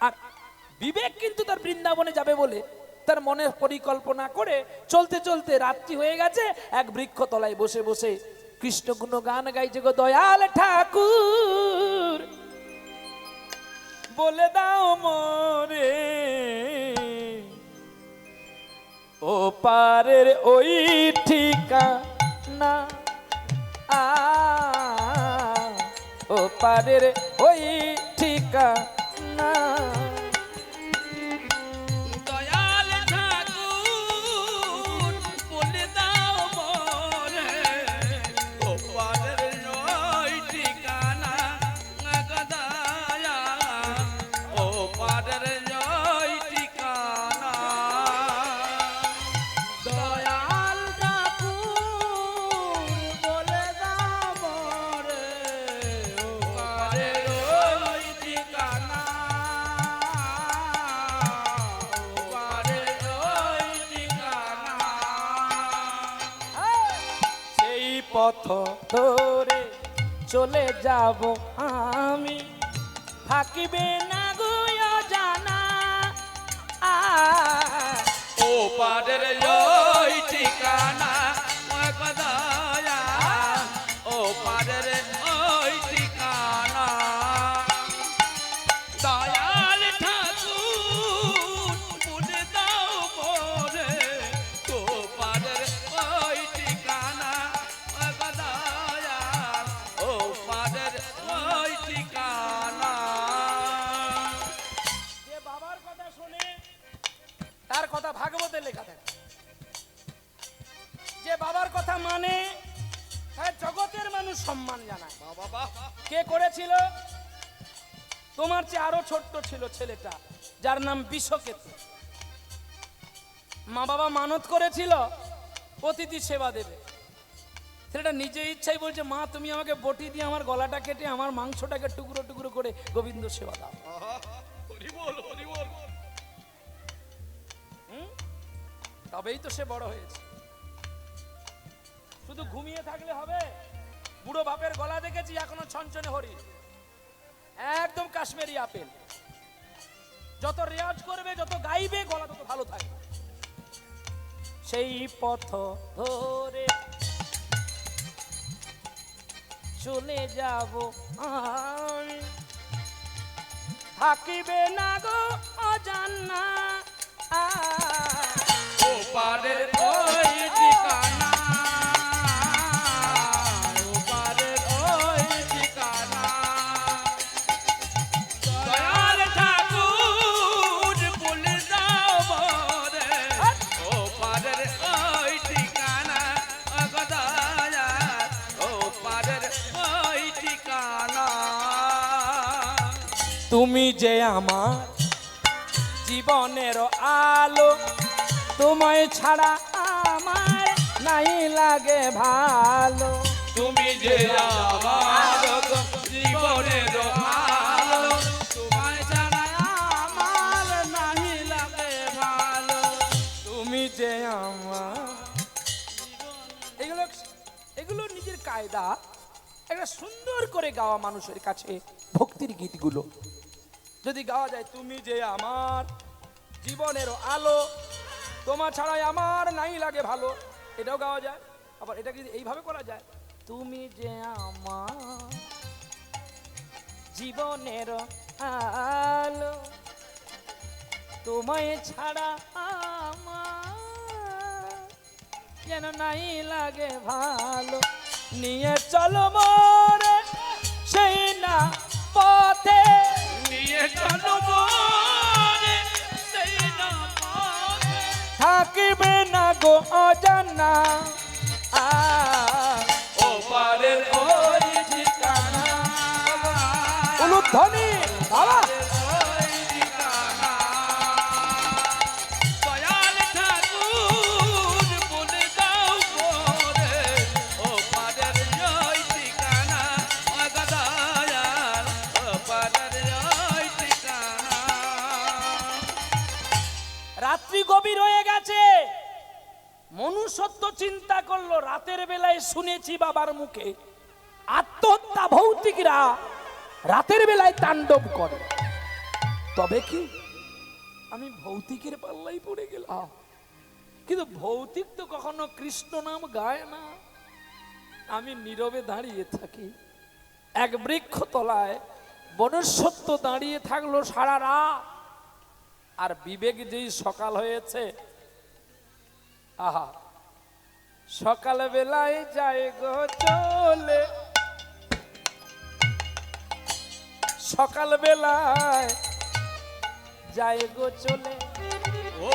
আর বিবেক কিন্তু তার বৃন্দাবনে যাবে বলে তার মনে পরিকল্পনা করে চলতে চলতে রাত্রি হয়ে গেছে। এক বৃক্ষ তলায় বসে বসে কৃষ্ণ গুণ গান গাইছে গো দয়াল ঠাকুর, বলে দাও মরে ও পারের ওই ঠিকানা, ও পারের ওই ঠিকানা। দয়াল ঠাকুর বলে দাও মোরে ওপারের ওই ঠিকানা গদায়া, ওপারের ওই ঠিকানা। দয়াল ঠাকুর বলে দাও মোরে ওপারের ওই ঠিকানা, ওপারের ওই ঠিকানা। সেই পথ ধরে চলে যাব আমি, থাকিবে না গো জানা। ওপারের ওই ঠিকানা গদায়া, ওপারের ওই ঠিকানা। দয়াল ঠাকুর বলে দাও মোরে ওপারের ওই ঠিকানা গদায়া, ওপারের ওই ঠিকানা। যে বাবার কথা শোনে তার কথা ভাগবতে লেখা থাকে, যে বাবার কথা মানে তার জগতের মানুষ সম্মান জানায়। কে করেছিল? তোমার চেয়ে আরো ছোট্ট ছিল ছেলেটা, যার নাম বিষকেতু। মা বাবা মানত করেছিল অতিথি সেবা দেবে। ছেলেটা নিজে ইচ্ছাই বলছে মা তুমি আমাকে বটি দিয়ে আমার গলাটা কেটে আমার মাংসটাকে টুকরো টুকরো করে গোবিন্দ সেবা দাও। তবেই তো সে বড় হয়েছে। শুধু ঘুমিয়ে থাকলে হবে? বুড়ো বাপের গলা দেখেছি এখনো ছনছনে হরি, একদম কাশ্মীরি আপেল। যত রেওয়াজ করবে, যত গাইবে, গলা তত ভালো থাকবে। সেই পথ ধরে চলে যাব আমি, থাকিবে না গো অজানা। ওপারের ওই ঠিকানা, ওপারের ওই ঠিকানা। দয়াল ঠাকুর বলে দাও মোরে ওপারের ওই ঠিকানা গদায়া, ওপারের ওই ঠিকানা। তুমি যে আমার জীবনের আলো, তোমায় ছাড়া আমার নাই লাগে ভালো। তুমি যে আমার জীবনের আলো, তোমায় ছাড়া আমার নাহি লাগে ভালো। তুমি যে আমার, এগুলো এগুলো নিজের কায়দা, একটা সুন্দর করে গাওয়া মানুষের কাছে ভক্তির গীতগুলো যদি গাওয়া যায়। তুমি যে আমার জীবনের আলো, তোমার ছাড়াই আমার নাই লাগে ভালো, এটাও গাওয়া যায়। আবার এটা কি এইভাবে করা যায়, তুমি যে আমার জীবনের আলো, তোমায় ছাড়া আমার যেন নাই লাগে ভালো, নিয়ে চলো মোরে সেই না পথে, নিয়ে চলো মোরে সেই না পথে, থাকিবে না গো অজানা ও পারের ওই ঠিকানা, উলুধ্বনি বাবা। ওই ঠিকানা। দয়াল ঠাকুর বলে দাও মোরে, ও পারের ওই ঠিকানা, ও দয়াল, ও পারের ওই ঠিকানা। রাত্রি গভীর হয়ে গেছে, মনুষ্যত্ব চিন্তা করলো, রাতের বেলায় শুনেছি বাবার মুখে আত্মহত্যা ভৌতিকরা রাতের বেলায় তাণ্ডব করে, তবে কি আমি ভৌতিকের পাল্লাই পড়ে গেলাম। কিন্তু ভৌতিক তো কখনো কৃষ্ণ নাম গায় না। আমি নীরবে দাঁড়িয়ে থাকি, এক বৃক্ষ তলায় মনুষ্যত্ব দাঁড়িয়ে থাকলো সারা রাত। আর বিবেক যেই সকাল হয়েছে, আহা, সকাল বেলায় যায় গো চলে, সকাল বেলায় যায় গো চলে, ও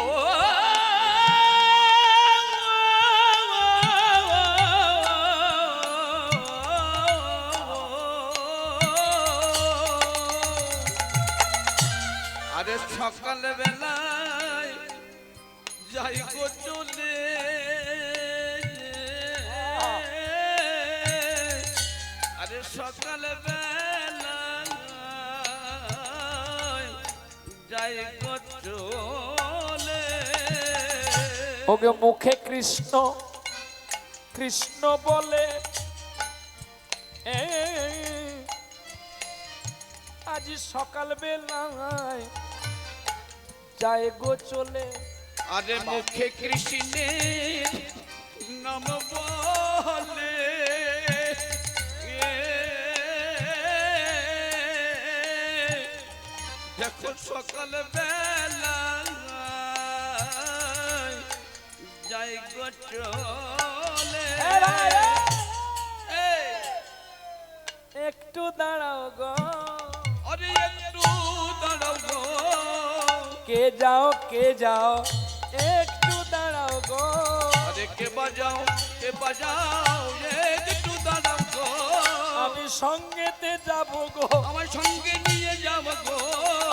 আরে সকাল বেলায় যাই গো চলে, আরে সকাল বেলায় যাই গো চলে। ওকে মুখে কৃষ্ণ কৃষ্ণ বলে, আজ সকাল বেলায় যায় গো চলে, আরে মুখে কৃষ্ণের নাম বলে, দেখো সকাল বেলা যাই গো চলে। একটু দাঁড়াও গো, আরে একটু দাঁড়াও গো, কে যাও কে যাও, একটু দাঁড়াও গো, আরে কে বাজাও একটু দাঁড়াও গো, আমি সঙ্গেতে যাব গো, আমার সঙ্গে নিয়ে যাব গো,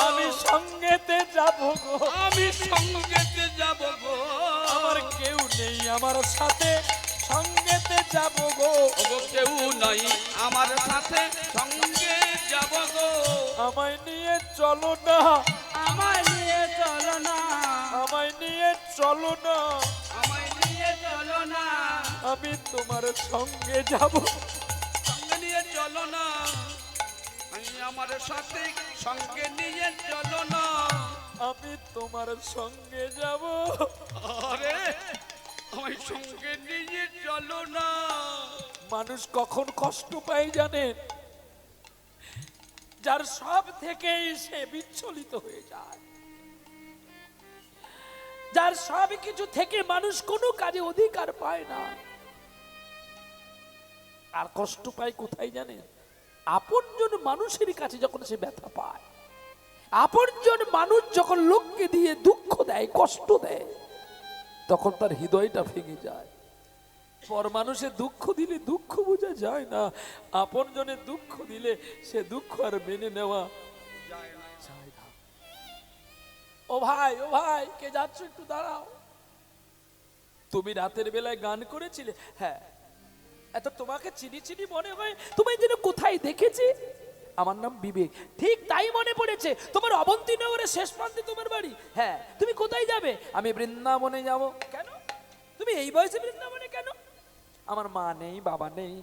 আমি সঙ্গেতে যাব গো, আমি সঙ্গেতে যাব গো, আমার কেউ নেই আমার সাথে, সঙ্গেতে যাব গো, ওগো কেউ নাই আমার সাথে, সঙ্গে যাব গো, আমায় নিয়ে চলো না, আমায় নিয়ে চলো না, আমায় নিয়ে চলো না, আমায় নিয়ে চলো না, আমি তোমার সঙ্গে যাব, সঙ্গে নিয়ে চলো না, আমি আমার সাথে সঙ্গে নিয়ে চলো না, আমি তোমার সঙ্গে যাব। আরে আমায় সঙ্গে নিয়ে চলো না। মানুষ কখন কষ্ট পায় জানেন? যার সব থেকেই সে বিচ্ছলিত হয়ে যায়, যার সব কিছু থেকে মানুষ কোনো কাজে অধিকার পায় না। আর কষ্ট পায় কোথায় জানেন? আপনজন মানুষের কাছে যখন সে ব্যথা পায়, আপনজন মানুষ যখন লোককে দিয়ে দুঃখ দেয়, কষ্ট দেয়, তখন তার হৃদয়টা ভেঙে যায়। পর মানুষের দুঃখ দিলে দুঃখ বোঝা যায় না, আপন জনের দুঃখ দিলে সে দুঃখ আর মেনে নেওয়া যায় না। ও ভাই কে যাচ্ছ, একটু দাঁড়াও। তুমি রাতের বেলায় গান করেছিলে? হ্যাঁ। এত তোমাকে চিনি চিনি মনে হয়, তোমায় যেন কোথায় দেখেছি। আমার নাম বিবেক। ঠিক তাই মনে পড়েছে, তোমার অবন্তীনগরের শেষ প্রান্তে তোমার বাড়ি। হ্যাঁ। তুমি কোথায় যাবে? আমি বৃন্দাবনে যাব। কেন? তুমি এই বয়সে বৃন্দাবনে কেন? আমার মা নেই, বাবা নেই,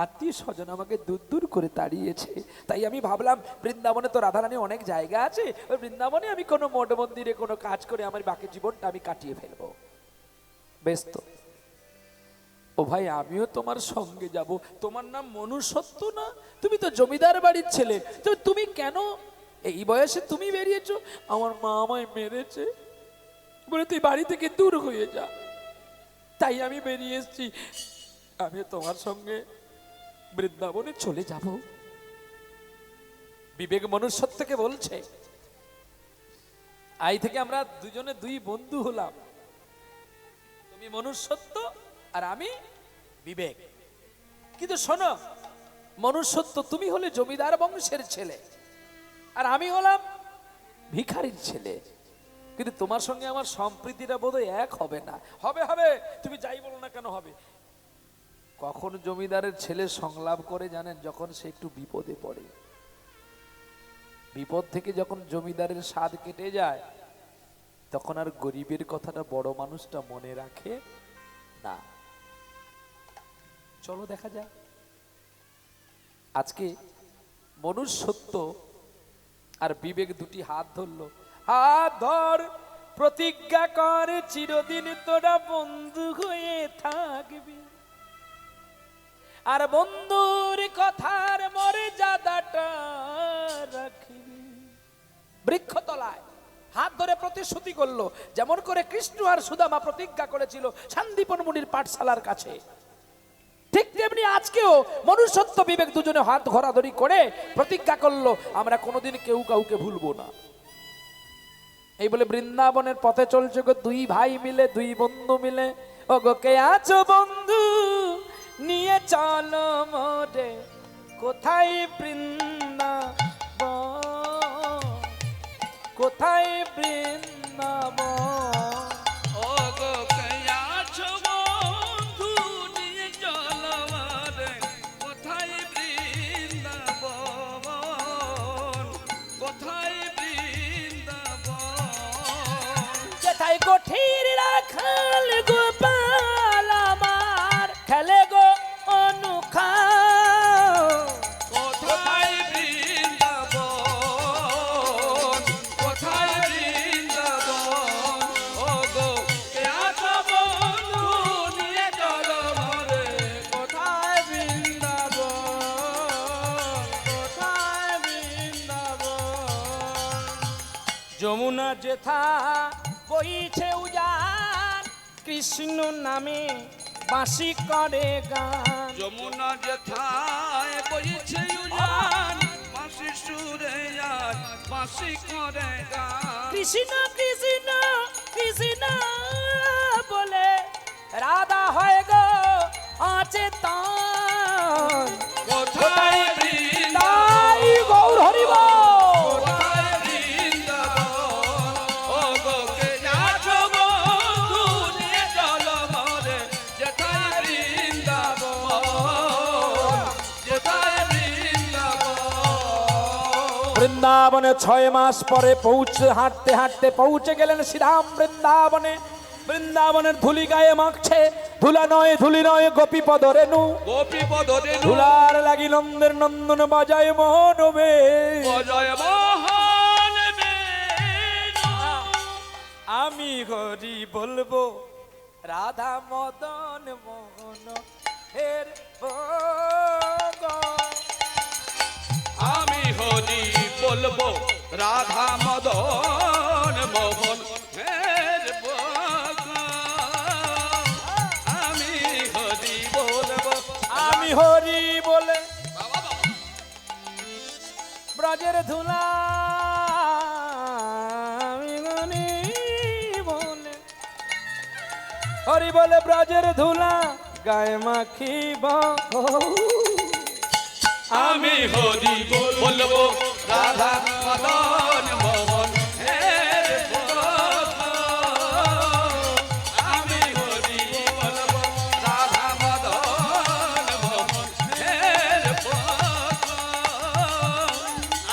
আত্মীয় স্বজন আমাকে দূর দূর করে তাড়িয়েছে। তাই আমি ভাবলাম বৃন্দাবনে তো রাধারানী অনেক জায়গা আছে, ওই বৃন্দাবনে আমি কোনো মঠ মন্দিরে কোনো কাজ করে আমার বাকি জীবনটা আমি কাটিয়ে ফেলবো। বেশ তো, ও ভাই আমিও তোমার সঙ্গে যাব। তোমার নাম মনুষ্যত্ব না? তুমি তো জমিদার বাড়ির ছেলে, তো তুমি কেন এই বয়সে তুমি বেরিয়েছো? আমার মা আমায় মেরেছে বলে তুই বাড়ি থেকে দূর হয়ে যা, তাই আমি বেরিয়ে এসেছি। আমি তোমার সঙ্গে বৃন্দাবনে চলে যাব। বিবেক মনুষ্যত্বকে বলছে, আই থেকে আমরা দুজনে দুই বন্ধু হলাম, তুমি মনুষ্যত্ব আর আমি বিবেক। কিন্তু শোনো, মনুষ্যত্ব তুমি হলে জমিদার বংশের ছেলে আর আমি হলাম ভিখারির ছেলে, কিন্তু তোমার সঙ্গে আমার সম্প্রীতিটা বোধহয় এক হবে না। হবে হবে, তুমি যাই বলো না কেন হবে। কখন জমিদারের ছেলে সংলাপ করে জানেন? যখন সে একটু বিপদে পড়ে। বিপদ থেকে যখন জমিদারের স্বাদ কেটে যায়, তখন আর গরিবের কথাটা বড় মানুষটা মনে রাখে না। চলো দেখা যাক। আজকে মনুষ্যত্ব আর বিবেক দুটি হাত ধরলো। হাত ধর, প্রতিজ্ঞা কর চিরদিন তোরা বন্ধু হয়ে থাকবি, আর বন্ধুর কথার মর্যাদাটা রাখবি। বৃক্ষতলায় হাত ধরে প্রতিশ্রুতি করলো, যেমন করে কৃষ্ণ আর সুদামা প্রতিজ্ঞা করেছিল শান্তিপন মুনির পাঠশালার কাছে, ঠিক তেমনি আজকেও মনুষ্যত্ব বিবেক দুজনে হাত ধরাধরি করে প্রতিজ্ঞা করলো আমরা কোনোদিন কেউ কাউকে ভুলবো না। এই বলে বৃন্দাবনের পথে চলছে গো দুই ভাই মিলে, দুই বন্ধু মিলে। ও গো কে আছো বন্ধু, নিয়ে চলো মোরে কোথায় বৃন্দাবন, কোথায় বৃন্দাবন। ও গো কে আছো বন্ধু, নিয়ে চলো মোরে কোথায় বৃন্দাবন, কোথায় বৃন্দাবন। যেথায় গঠির রাখাল গোপাল আমার খেলে গো অনুখা, কোথায় বৃন্দাবন, কোথায় বৃন্দাবন। ও গো কে আছো বন্ধু, নিয়ে চলো মোরে কোথায় বৃন্দাবন, কোথায় বৃন্দাবন। যমুনা যেথা বইছে উজান, কৃষ্ণ নামে বাঁশি করে গান। যমুনা যেথায় বইছে উজান, বাঁশি সুরে আর বাঁশি করে গান। কৃষ্ণ কৃষ্ণ কৃষ্ণ বলে রাধা হয় গো অচেতন। কোথায় তাই বৃন্দাবন, গৌর হরিব। কোথায় বৃন্দাবন। ও গো কে আছো বন্ধু, নিয়ে চলো মোরে যেথায় বৃন্দাবন, যেথায় বৃন্দাবন। বৃন্দাবনে 6 মাস পরে হাঁটতে হাঁটতে পৌঁছে গেলেন শ্রীরাম বৃন্দাবনে। বৃন্দাবনের ধুলি গায়ে মাখছে, ধুলা নয় ধুলি নয় গোপীপদ রেণু। গোপীপদ রেণু ধুলার লাগি নন্দের নন্দন বাজায় মোহন বেশ। অজয় মোহন বেণু। আমি হরি বলবো রাধা মদন মোহন হের ভোগ। আমি হরি বলবো রাধা মদন মোহন হের ভোগ। আমি হরি বলবো, আমি হরি বলে ব্রজের ধুলা, আমি গনি বলে হরি বলে ব্রজের ধুলা গায়ে মাখিব। আমি হরি বলবো রাধা মদন মোহন হের ভোগ। আমি হরি বলবো রাধা মদন মোহন হের ভোগ।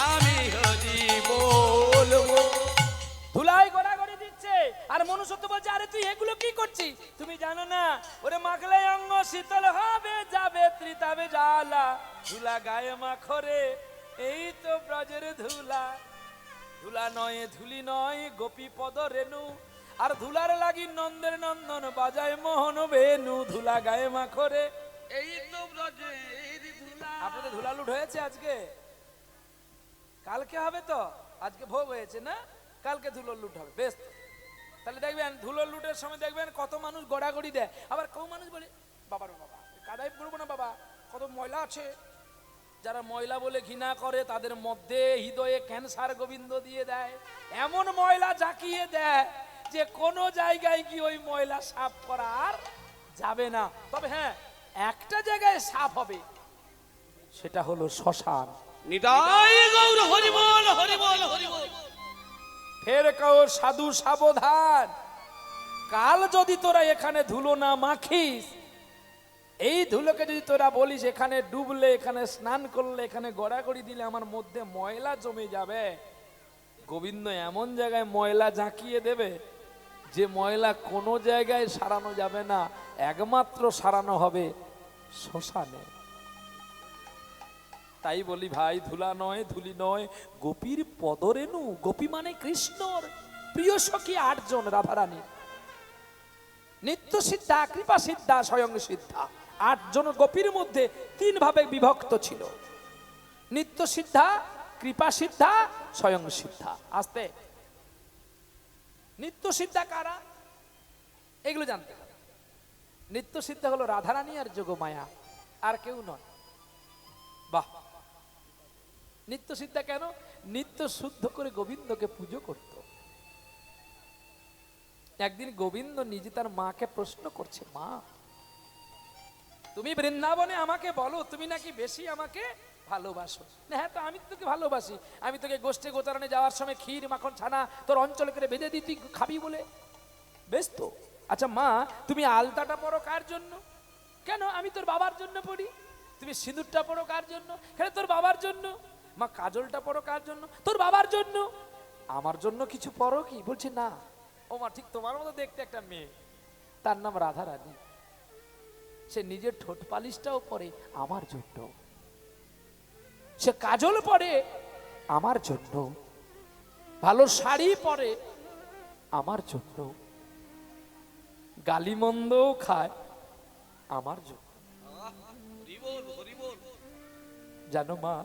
আমি হরি বলবো। ধুলাই গড়াগড়ি দিচ্ছে আর মনুষ্যত্ব বলছে আরে তুই এইগুলো কি করছি তুমি জানো না? ওরে মাখলে অঙ্গ শীতল হবে, যাবে ত্রিতাবে জ্বালা, ধুলা গায়ে মাখরে এই তো ব্রজের ধুলা। ধুলা নয় ধুলি নয় গোপী পদ রেণু, আর ধুলার লাগি নন্দের নন্দন বাজায় মোহন বেনু। ধুলা গায়ে মাখরে এই তো ব্রজে এই ধুলা। আপনাদের ধুলা লুট হয়েছে আজকে? কালকে হবে তো, আজকে ভোগ হয়েছে না, কালকে ধুলোর লুট হবে। বেশ, তাহলে দেখবেন ধুলোর লুটের সময় দেখবেন কত মানুষ গড়াগড়ি দেয়, আবার কেউ মানুষ বলে বাবার বাবা কাদাই করবো না বাবা, কত ময়লা আছে। যারা ময়লা বলে ঘৃণা করে তাদের মধ্যে হৃদয়ে ক্যান্সার গোবিন্দ দিয়ে দেয়, এমন ময়লা জাকিয়ে দেয় যে কোনো জায়গায় কি ওই ময়লা সাফ করা আর যাবে না। তবে হ্যাঁ, একটা জায়গায় সাফ হবে, সেটা হলো শ্মশান। নিতাই গৌর হরি বল হরি বল হরি বল। ফের কাও সাধু সাবধান, কাল যদি তোরা এখানে ধুলো না মাখিস, এই ধুলোকে যদি তোরা বলিস এখানে ডুবলে, এখানে স্নান করলে, এখানে গড়াগড়ি দিলে আমার মধ্যে ময়লা জমে যাবে, গোবিন্দ এমন জায়গায় ময়লা জাঁকিয়ে দেবে যে ময়লা কোনো জায়গায় সারানো যাবে না, একমাত্র সারানো হবে শ্মশানে। তাই বলি ভাই, ধুলা নয় ধুলি নয় গোপীর পদরেণু। গোপী মানে কৃষ্ণর প্রিয় সখী 8 জন রাধারানী, নিত্য সিদ্ধা, কৃপা সিদ্ধা, স্বয়ং সিদ্ধা। 8 জন গোপীর মধ্যে 3 ভাবে বিভক্ত ছিল, নিত্য সিদ্ধা, কৃপা সিদ্ধা, স্বয়ং সিদ্ধা। আস্তে, নিত্য সিদ্ধা কারা এগুলো জানতে হবে। নিত্য সিদ্ধা হলো রাধারানী আর যোগমায়া, আর কেউ নয়। বাহ, নিত্য সিদ্ধা কেন? নিত্য শুদ্ধ করে গোবিন্দকে পুজো করত। একদিন গোবিন্দ নিজে তার মাকে প্রশ্ন করছে, মা তুমি বৃন্দাবনে আমাকে বলো তুমি নাকি বেশি আমাকে ভালোবাসো। না, হ্যাঁ তো আমি তোকে ভালোবাসি, আমি তোকে গোষ্ঠী গোচারণে যাওয়ার সময় ক্ষীর মাখন ছানা তোর অঞ্চলে করে বেঁধে দিই, তুই খাবি বলে। বেশ তো, আচ্ছা মা তুমি আলতাটা পরো কার জন্য? কেন? আমি তোর বাবার জন্য পড়ি। তুমি সিঁদুরটা পরো কার জন্য? কেন? তোর বাবার জন্য। মা কাজলটা পরো কার জন্য? তোর বাবার জন্য। আমার জন্য কিছু পরো কি? বলছে না। ও মা, ঠিক তোমার মতো দেখতে একটা মেয়ে, তার নাম রাধারানী, সে নিজের ঠোঁট পালিশটাও পরে আমার জন্য, সে কাজল পরে আমার জন্য, ভালো শাড়ি পরে আমার জন্য, গালিমন্দও খায় আমার জন্য। হরি বল হরি বল। জানো মা,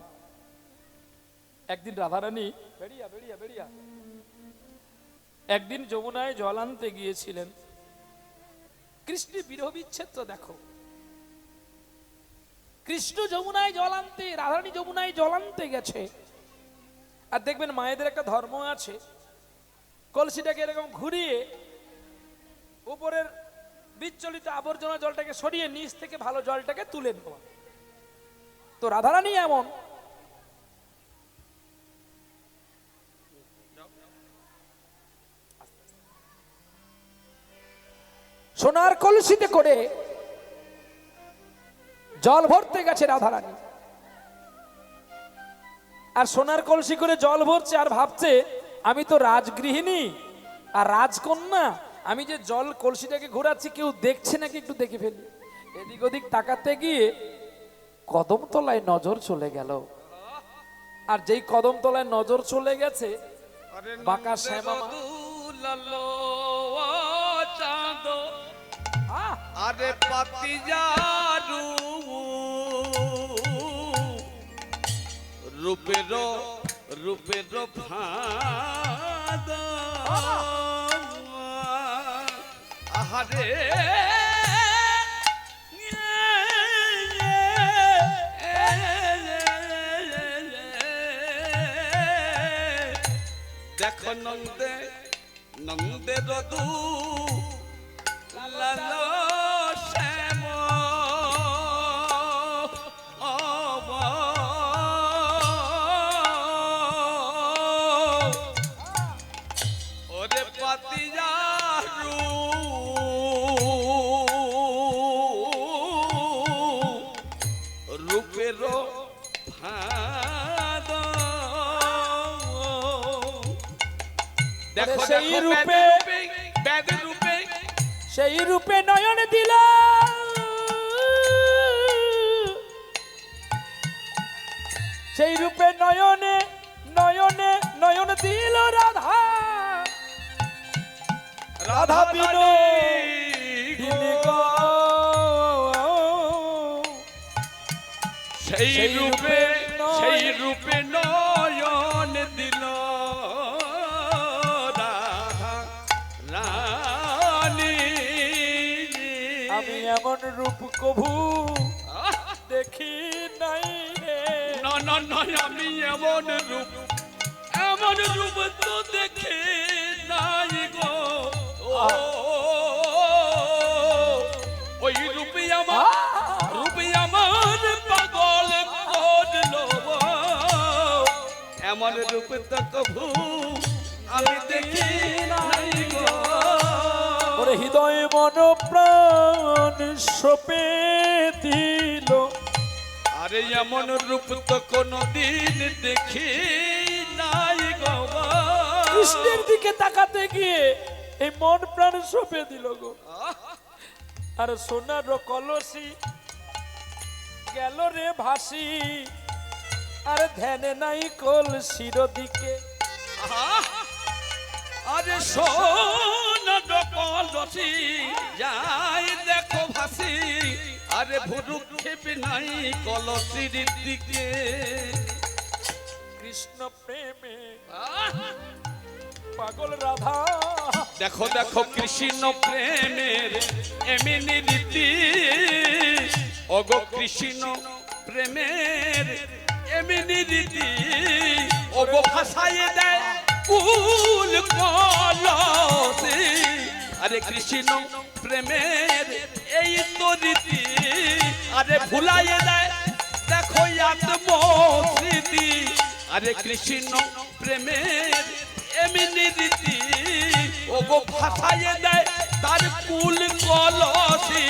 একদিন রাধারানী বেরিয়া বেরিয়া বেরিয়া একদিন যমুনায় জল আনতে গিয়েছিলেন। কৃষ্ণের বিরহ বিচ্ছেদ তো দেখো, কৃষ্ণ যমুনায় জল আনতে, রাধারানী যমুনায় জল আনতে গেছে। আর দেখবেন মায়েদের একটা ধর্ম আছে, কলসিটাকে এরকম ঘুরিয়ে উপরের বিচ্ছলিত আবর্জনা জলটাকে সরিয়ে নিচ থেকে ভালো জলটাকে তুলে নেওয়া। তো রাধারানী এমন, সোনার কলসিতে করে জল ভরতে গেছে রাধারানী, আর সোনার কলসি করে জল ভরছে আর ভাবছে আমি তো রাজগৃহিণী আর রাজকন্যা, আমি যে জল কলসিটাকে ঘোরাচ্ছি কেউ দেখছে নাকি একটু দেখে ফেলি। এদিক ওদিক তাকাতে গিয়ে কদমতলায় নজর চলে গেল, আর যেই কদমতলায় নজর চলে গেছে বাঁকা শ্যামা মা, আরে পাতি যারু রূপের রূপের ভাদ আহারে দেখো নন্দে নন্দের দু লালো শ্যাম ওরে পাতি যারু রূপের ভাদ দেখো সেই দেখো রূপে ব্যাধ রূপে সেই রূপে নয়ন দিল, সেই রূপে নয়নে নয়নে নয়ন দিল রাধা, রাধা বিনোদিনী গো। সেই রূপে নয়ন দিল রাধা রানী। আমি এমন রূপ কভু দেখি নাই রে। না না নয়, আমি এমন রূপ তো দেখে নাই গো। ওই রূপে আমার পাগল করলো। এমন রূপ তো কভু আমি দেখি নাই গো। ওরে হৃদয় মন প্রাণ সপে দিল, আরে এমন রূপ তো কোনদিন দেখি নাই গো। কৃষ্ণের দিকে তাকাতে গিয়ে এই মন প্রাণ সপে দিল গো। আর সোনার কলসি গেল রে ভাসি, আর ধ্যানে নাই কলসির দিকে। আরে সোনা কলসি যাই দেখো ভাসি, আরে ভুরুক্ষেপ নাই কলসির দিকে। কৃষ্ণ প্রেমে পাগল রাধা, দেখো দেখো কৃষ্ণ প্রেমের এমনি রীতি। ওগো কৃষ্ণ প্রেমের এমনি রীতি। ওগো ভাসায় দেয় কুল কলসি। আরে কৃষ্ণ প্রেমের এই তো রীতি। আরে ভুলায় দেয় দেখো আত্মস্মৃতি। আরে কৃষ্ণ প্রেমের এমনি রীতি। ওগো ভাসায় দেয় তার কুল কলসি।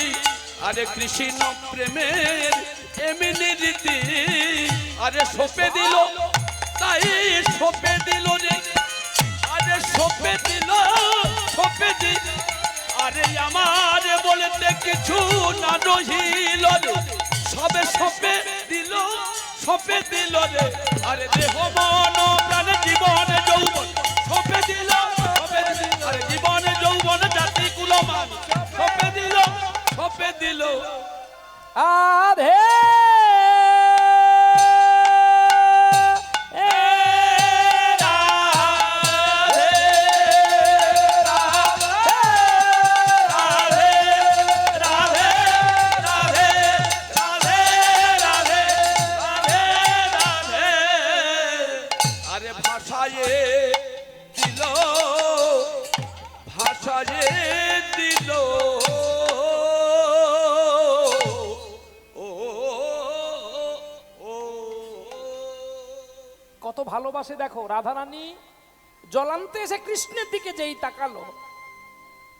আরে কৃষ্ণ প্রেমের এমনি রীতি। আরে সপে দিল তাই সপে দিল রে। আরে সপে দিল আরে আমার বলতে কিছু না রহিল রে। সবে সপে দিল রে। আরে দেহ মন প্রাণ জীবন যৌবন সপে দিল। আরে জীবন যৌবন জাতি কুলমান সপে দিল। আধে দিল। কত ভালোবাসে দেখো রাধারানী। জলান্তে এসে কৃষ্ণের দিকে যেই তাকালো,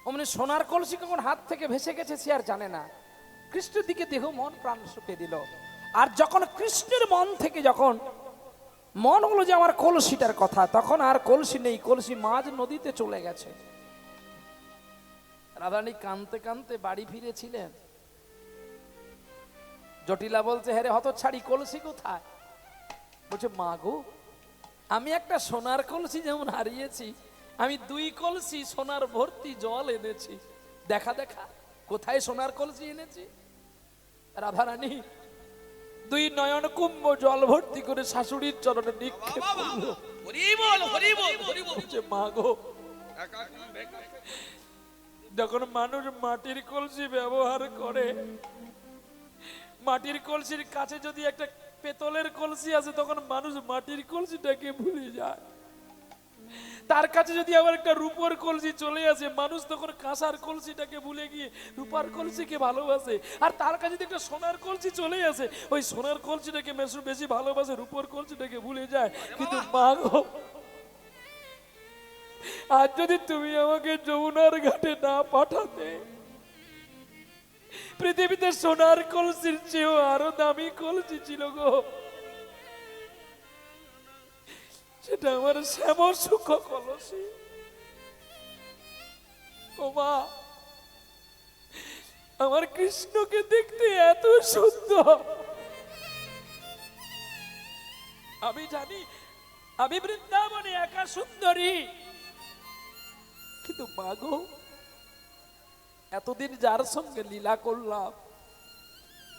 অমনি সোনার কলসি কখন হাত থেকে ভেসে গেছে সে আর জানে না। কৃষ্ণের দিকে দেহ মন প্রাণ সঁপে দিল। আর যখন কৃষ্ণের মন থেকে যখন মন হলো যে আমার কলসিটার কথা, তখন আর কলসি নেই, কলসি মাঝ নদীতে চলে গেছে। রাধারানী কানতে কানতে বাড়ি ফিরেছিলেন। জটিলা বলছে, হ্যাঁ রে হতচ্ছাড়ি, কলসি কোথায়? বলছে, মা গো, আমি একটা সোনার কলসি যেমন হারিয়েছি, আমি 2 কলসি সোনার ভর্তি জল এনেছি। দেখা দেখা কোথায় সোনার কলসি এনেছি। রাধারানী 2 নয়ন কুম্ভ জল ভর্তি করে শাশুড়ির চরণে নিক্ষেপ করলো। বলছে, মা গো, যখন মানুষ মাটির কলসি ব্যবহার করে, মাটির কলসির কাছে যদি একটা পেতলের কলসি আছে, তখন মানুষ মাটির কলসিটাকে ভুলে যায়। তার কাছে যদি আবার একটা রূপার কলসি চলে আসে, মানুষ তখন কাঁসার কলসিটাকে ভুলে গিয়ে রূপার কলসিকে ভালোবাসে। আর তার কাছে যদি একটা সোনার কলসি চলে আসে, ওই সোনার কলসিটাকে বেশি ভালোবাসে, রূপার কলসিটাকে ভুলে যায়। কিন্তু মা গো, আজ যদি তুমি আমাকে যমুনার ঘাটে না পাঠাতে, পৃথিবীতে সোনার কলসির চেয়েও আরো দামি কলসি ছিল গো, সেটা আমার শ্যাম সুখ কলসি। ও মা, আমার কৃষ্ণকে দেখতে এত সুন্দর। আমি জানি আমি বৃন্দাবনে একা সুন্দরী, কিন্তু মাগো এতদিন যার সঙ্গে লীলা করলাম,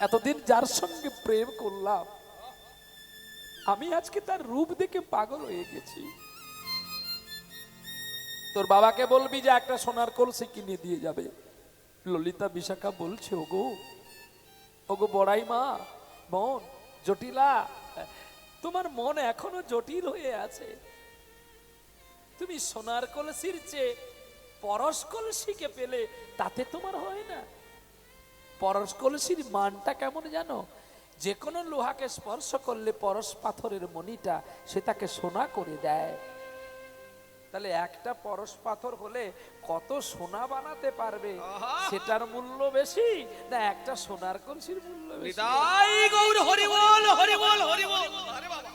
এতদিন যার সঙ্গে প্রেম করলাম, আমি আজকে তার রূপ দেখে পাগল হয়ে গেছি। তোর বাবাকে বলবি যে একটা সোনার কলসি কিনে দিয়ে যাবে। ললিতা বিশাখা বলছে, ওগো ওগো বড়াই মা, মন জটিলা, তোমার মন এখনো জটিল হয়ে আছে। তুমি সোনার কলসির চেয়ে পরশ কলসিকে পেলে তাতে তোমার হয় না? পরশ কলসির মানটা কেমন জানো? যে কোনো লোহাকে স্পর্শ করলে পরশ পাথরের মণিটা সে তাকে সোনা করে দেয়। তাহলে একটা পরশ পাথর হলে কত সোনা বানাতে পারবে, সেটার মূল্য বেশি না একটা সোনার কলসির মূল্য বেশি? তাই গৌর হরি বল, হরি বল, হরি বল। আরে বাবা,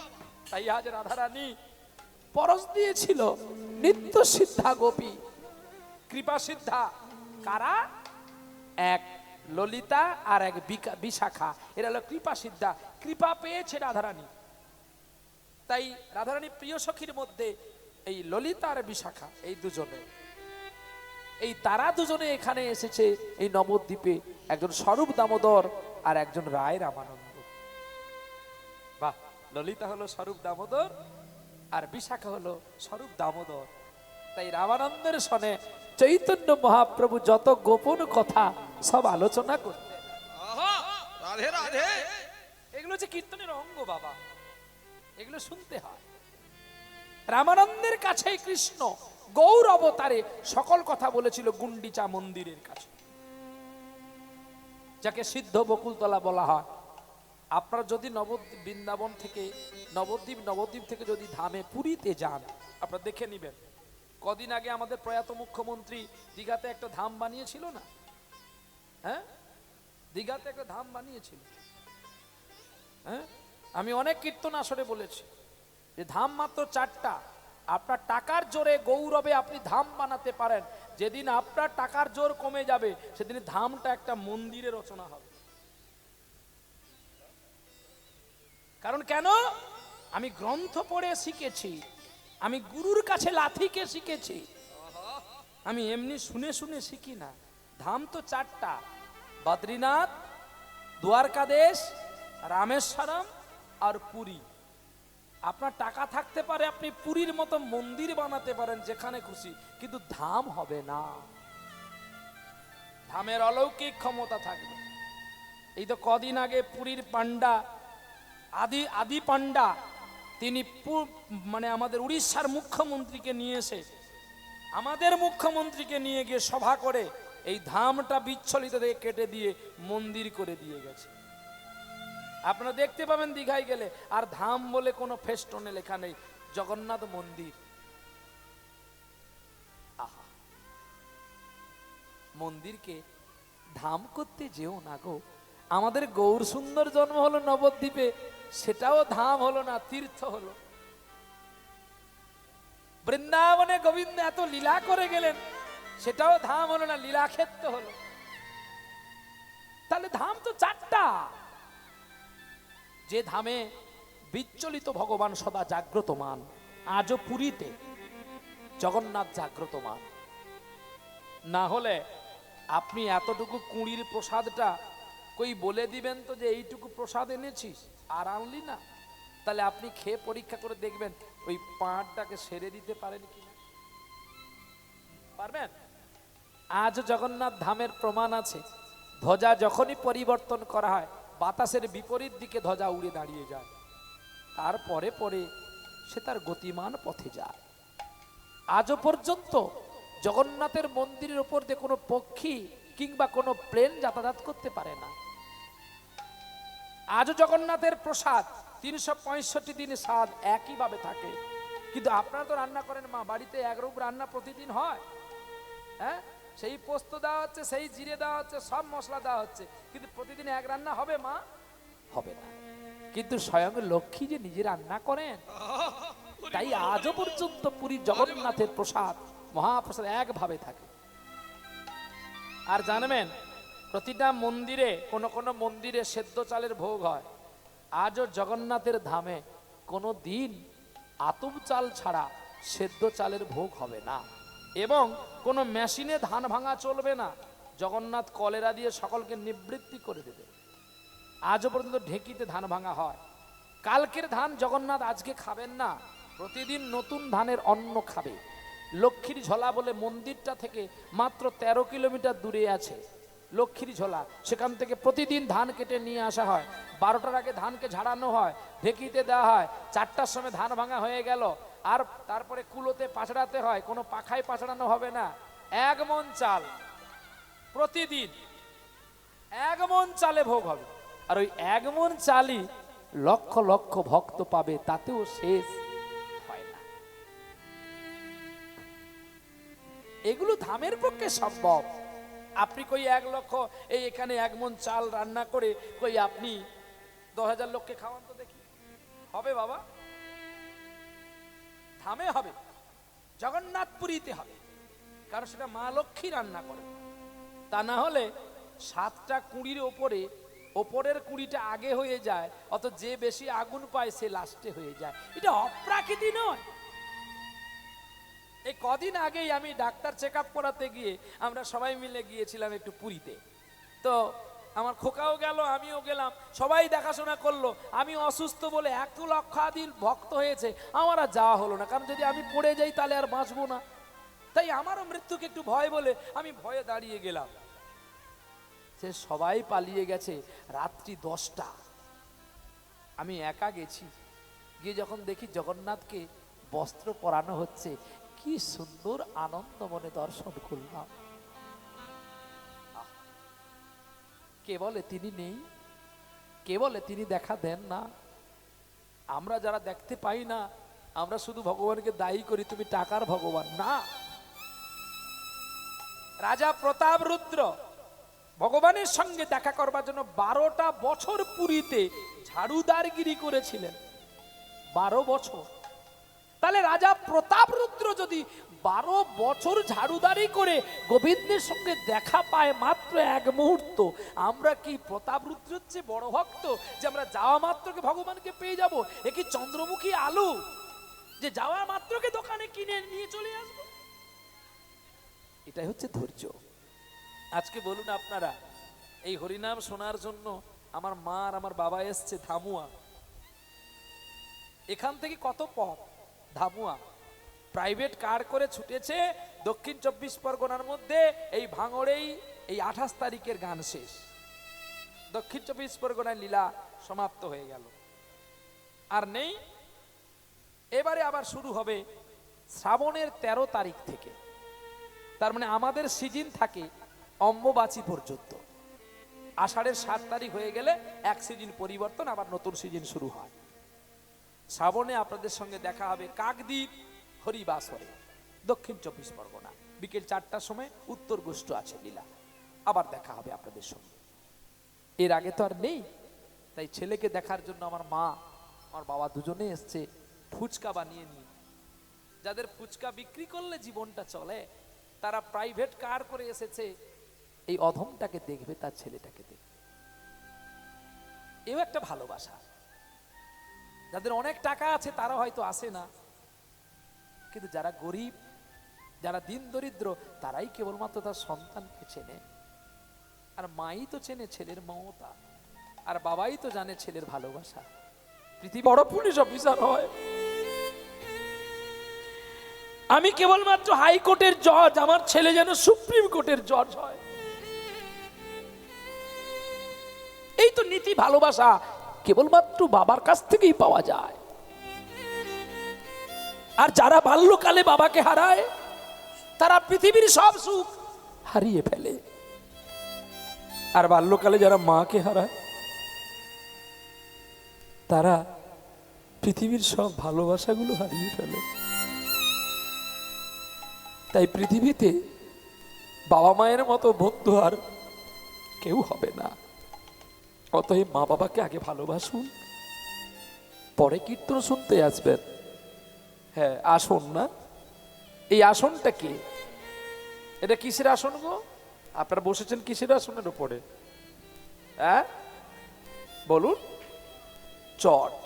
তাই আজ রাধারানী পরশ দিয়েছিল নিত্য সিদ্ধা গোপী, কৃপা সিদ্ধা। কারা? এক ললিতা আর এক বিশাখা, এরা হলো কৃপা সিদ্ধা। কৃপা পেয়েছে রাধারানী, তাই রাধারানী প্রিয় সখীর মধ্যে এই ললিতা আর বিশাখা, এই দুজনে, এই তারা দুজনে এখানে এসেছে এই নবদ্বীপে, একজন স্বরূপ দামোদর আর একজন রায় রামানন্দ। বাহ, ললিতা হলো স্বরূপ দামোদর আর বিশাখা হলো স্বরূপ দামোদর। তাই রামানন্দের সনে চৈতন্য মহাপ্রভু যত গোপন কথা সব আলোচনা করতেন। আহা, রাধে রাধে। এগুলো যে কীর্তনের অঙ্গ বাবা, এগুলো শুনতে হয়। রামানন্দের কাছে কৃষ্ণ গৌর অবতারে সকল কথা বলেছিল গুন্ডিচা মন্দিরের কাছে, যাকে সিদ্ধ বকুলতলা বলা হয়। আপনারা যদি নবদ্বীপ বৃন্দাবন থেকে নবদ্বীপ থেকে যদি ধামে পুরীতে যান, আপনারা দেখে নিবেন। কদিন আগে আমাদের প্রয়াত মুখ্যমন্ত্রী দীঘাতে একটা ধাম বানিয়েছিল না? হ্যাঁ, দীঘাতে একটা ধাম বানিয়েছিল। হ্যাঁ, আমি অনেক কীর্তন আসরে বলেছি যে ধাম মাত্র 4টা। আপনার টাকার জোরে গৌরবে আপনি ধাম বানাতে পারেন। যেদিন আপনার টাকার জোর কমে যাবে সেদিন ধামটা একটা মন্দিরে রচনা হবে। কারণ কেন? আমি গ্রন্থ পড়ে শিখেছি, আমি গুরুর কাছে লাথিকে শিখেছি, আমি এমনি শুনে শুনে শিখি না। ধাম তো 4টা, বদ্রীনাথ, দ্বারকাদেশ, রামেশ্বরম আর পুরী। আপনার টাকা থাকতে পারে, আপনি পুরীর মতো মন্দির বানাতে পারেন যেখানে খুশি, কিন্তু ধাম হবে না। ধামের অলৌকিক ক্ষমতা থাকবে। এই তো কদিন আগে পুরীর পান্ডা, আদি পান্ডা, তিনি মানে আমাদের উড়িষ্যার মুখ্যমন্ত্রীকে নিয়ে এসে, আমাদের মুখ্যমন্ত্রীকে নিয়ে গিয়ে সভা করে এই ধামটা বিচ্ছলিত থেকে কেটে দিয়ে মন্দির করে দিয়ে গেছে। আপনারা দেখতে পাবেন দীঘায় গেলে, আর ধাম বলে কোনো ফেস্টনে লেখা নেই, জগন্নাথ মন্দির। আহা, মন্দিরকে ধাম করতে যেও না গো। আমাদের গৌর সুন্দর জন্ম হলো নবদ্বীপে, সেটাও ধাম হলো না, তীর্থ হলো। বৃন্দাবনে গোবিন্দ এত লীলা করে গেলেন, সেটাও ধাম হলো না, লীলাক্ষেত্র হলো। তাহলে ধাম তো 4টা। যে ধামে বিচলিত ভগবান সদা জাগ্রতমান, আজও পুরীতে জগন্নাথ জাগ্রতমান। না হলে আপনি এতটুকু কুঁড়ির প্রসাদটা কই বলে দিবেন তো যে এইটুকু প্রসাদ এনেছিস, আর আনলি না? তাহলে আপনি খেয়ে পরীক্ষা করে দেখবেন ওই পাঁড়টাকে সেরে দিতে পারেন কিনা। পারবেন? আজ জগন্নাথ ধামের প্রমাণ আছে, ধ্বজা যখনই পরিবর্তন করা হয় বাতাসের বিপরীত দিকে ধ্বজা উড়ে দাঁড়িয়ে যায়, তারপরে পরে সে তার গতিমান পথে যায়। আজও পর্যন্ত জগন্নাথের মন্দিরের উপর দিয়ে কোনো পক্ষী কিংবা কোনো প্লেন যাতায়াত করতে পারে না। আজও জগন্নাথের প্রসাদ 365 দিন স্বাদ একইভাবে থাকে। কিন্তু আপনারা তো রান্না করেন মা, বাড়িতে একরূপ রান্না প্রতিদিন হয়। হ্যাঁ, সেই পোস্ত দেওয়া হচ্ছে, সেই জিরে দেওয়া হচ্ছে, সব মশলা দেওয়া হচ্ছে, কিন্তু প্রতিদিন এক রান্না হবে মা? হবে না। কিন্তু স্বয়ং লক্ষ্মী যে নিজে রান্না করেন, তাই আজও পর্যন্ত পুরী জগন্নাথের প্রসাদ, মহাপ্রসাদ একভাবে থাকে। আর জানবেন প্রতিটা মন্দিরে কোনো কোনো মন্দিরে সেদ্ধ চালের ভোগ হয়। আজও জগন্নাথের ধামে কোনো দিন আতপ চাল ছাড়া সেদ্ধ চালের ভোগ হবে না, এবং কোনো মেশিনে ধান ভাঙা চলবে না। জগন্নাথ কলেরা দিয়ে সকলকে নিবৃত্তি করে দেবে। আজও পর্যন্ত ঢেঁকিতে ধান ভাঙা হয়। কালকের ধান জগন্নাথ আজকে খাবেন না, প্রতিদিন নতুন ধানের অন্ন খাবে। লক্ষ্মীর ঝোলা বলে মন্দিরটা থেকে মাত্র 13 কিলোমিটার দূরে আছে লক্ষ্মীর ঝোলা, সেখান থেকে প্রতিদিন ধান কেটে নিয়ে আসা হয়। 12টার আগে ধানকে ঝাড়ানো হয়, ঢেঁকিতে দেওয়া হয়। 4টার সময় ধান ভাঙা হয়ে গেল, আর তারপরে কুলোতে পাছড়াতে হয়, কোনো পাখায় পাছড়ানো হবে না। 1 মণ চাল প্রতিদিন, 1 মণ চালে ভোগ হবে। আর ওই 1 মণ চালই লক্ষ লক্ষ ভক্ত পাবে, তাতেও শেষ হয় না। এগুলো ধামের পক্ষে সম্ভব। আপনি কই 1 লক্ষ এই এখানে 1 মণ চাল রান্না করে কই আপনি 10,000 লোককে খাওয়ান তো দেখি, হবে বাবা? ধামে হবে, জগন্নাথপুরীতে হবে, কারণ সেটা মা লক্ষ্মী রান্না করে। তা না হলে 7টা কুঁড়ির ওপরে ওপরের কুঁড়িটা আগে হয়ে যায়, অত যে বেশি আগুন পায় সে লাস্টে হয়ে যায়। এটা অপ্রাকৃতিক নয়। এই কদিন আগেই আমি ডাক্তার চেক আপ করাতে গিয়ে আমরা সবাই মিলে গিয়েছিলাম একটু পুরীতে। তো আমার খোকাও গেল, আমিও গেলাম, সবাই দেখাশোনা করলো। আমি অসুস্থ বলে 1 লক্ষাধিক ভক্ত হয়েছে, আমার আর যাওয়া হলো না, কারণ যদি আমি পড়ে যাই তাহলে আর বাঁচবো না। তাই আমারও মৃত্যুকে একটু ভয় বলে আমি ভয়ে দাঁড়িয়ে গেলাম। সে সবাই পালিয়ে গেছে, রাত্রি 10টা, আমি একা গেছি। গিয়ে যখন দেখি জগন্নাথকে বস্ত্র পরানো হচ্ছে, কি সুন্দর আনন্দ মনে দর্শন করলাম। কে বলে তিনি নেই? কে বলে তিনি দেখা দেন না? আমরা যারা দেখতে পাই না, আমরা শুধু ভগবানকে দায়ী করি তুমি টাকার ভগবান। না, রাজা প্রতাপ রুদ্র ভগবানের সঙ্গে দেখা করবার জন্য 12টা বছর পুরীতে ঝাড়ুদারগিরি করেছিলেন। 12 বছর। তাহলে রাজা প্রতাপ রুদ্র যদি 12 বছর ঝাড়ুদারি করে গোবিন্দের সঙ্গে দেখা পায় মাত্র 1 মুহূর্ত, আমরা কি প্রতাপ রুদ্রের চেয়ে বড় ভক্ত যে আমরা যাওয়া মাত্রকে ভগবানকে পেয়ে যাব? এ কি চন্দ্রমুখী আলু যে যাওয়া মাত্রকে দোকানে কিনে নিয়ে চলে আসবো? এটাই হচ্ছে ধৈর্য। আজকে বলুন আপনারা, এই হরিনাম শোনার জন্য আমার মা আর আমার বাবা এসছে ধামুয়া। এখান থেকে কত পথ? ধামুয়া প্রাইভেট কার করে ছুটেছে দক্ষিণ 24 পরগনার মধ্যে। এই ভাঙড়েই এই 28 তারিখের গান শেষ, দক্ষিণ 24 পরগনায় লীলা সমাপ্ত হয়ে গেল, আর নেই। এবারে আবার শুরু হবে শ্রাবণের 13 তারিখ থেকে। তার মানে আমাদের সিজন থাকে অম্বুবাচী পর্যন্ত। আষাঢ়ের 7 তারিখ হয়ে গেলে 1 সিজন পরিবর্তন, আবার নতুন সিজন শুরু হয়। শ্রাবণে আপনাদের সঙ্গে দেখা হবে কাকদ্বীপ হরিবাসরে, দক্ষিণ 24 পরগনা, বিকেল 4টার সময় উত্তর গোষ্ঠ আছে লীলা। আবার দেখা হবে আপনাদের সঙ্গে। এর আগে তো আর নেই। তাই ছেলেকে দেখার জন্য আমার মা আমার বাবা দুজনে এসছে ফুচকা বানিয়ে নিয়ে। যাদের ফুচকা বিক্রি করলে জীবনটা চলে, তারা প্রাইভেট কার করে এসেছে এই অধমটাকে দেখবে, তার ছেলেটাকে দেখবে। এও একটা ভালোবাসা। যাদের অনেক টাকা আছে তারা হয়তো আসে না, কিন্তু যারা গরিব, যারা দিন দরিদ্র, তারাই কেবলমাত্র তার সন্তানকে চেনে। আর মাই তো চেনে ছেলের মমতা, আর বাবাই তো জানে ছেলের ভালোবাসা। পৃথিবী বড় পুলিশ অফিসার হয়, আমি কেবলমাত্র হাইকোর্টের জজ, আমার ছেলে যেন সুপ্রিম কোর্টের জজ হয়। এই তো নীতি ভালোবাসা কেবলমাত্র বাবার কাছ থেকেই পাওয়া যায়। আর যারা বাল্যকালে বাবাকে হারায় তারা পৃথিবীর সব সুখ হারিয়ে ফেলে, আর বাল্যকালে যারা মাকে হারায় তারা পৃথিবীর সব ভালোবাসাগুলো হারিয়ে ফেলে। তাই পৃথিবীতে বাবা মায়ের মতো বন্ধু আর কেউ হবে না। অতএব মা বাবাকে আগে ভালোবাসুন, পরে কীর্তন শুনতে আসবেন। হ্যাঁ, আসন না, এই আসনটা কি? এটা কিসের আসন গো? আপনারা বসেছেন কিসের আসনের উপরে? হ্যাঁ বলুন, চট।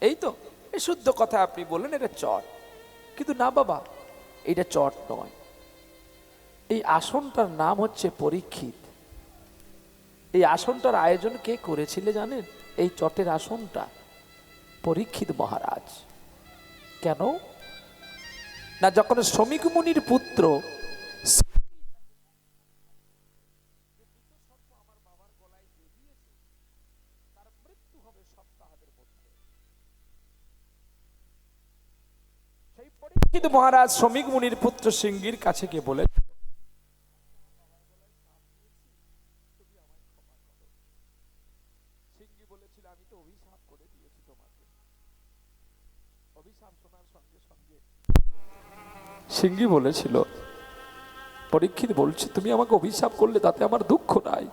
এই তো, এই শুদ্ধ কথা আপনি বললেন, এটা চট। কিন্তু না বাবা, এটা চট নয়। এই আসনটার নাম হচ্ছে পরীক্ষিত। এই আসনটার আয়োজন কে করেছিল জানেন? এই চটের আসনটা পরীক্ষিত মহারাজ। কেন না, যখন শ্রমিক মুনির পুত্র পরীক্ষিত মহারাজ শ্রমিক মুনির পুত্র সিংহীর কাছে গিয়ে বলে, সিংহী বলেছিল, আমি তো অভিশাপ করে দিয়েছি তোমাকে। অভিশাপ শোনার সঙ্গে সঙ্গে সিংহী বলেছিল, পরীক্ষিত বলছে, তুমি আমাকে অভিশাপ করলে তাতে আমার দুঃখ নাই,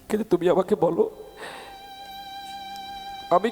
কিন্তু তুমি আমাকে বলো আমি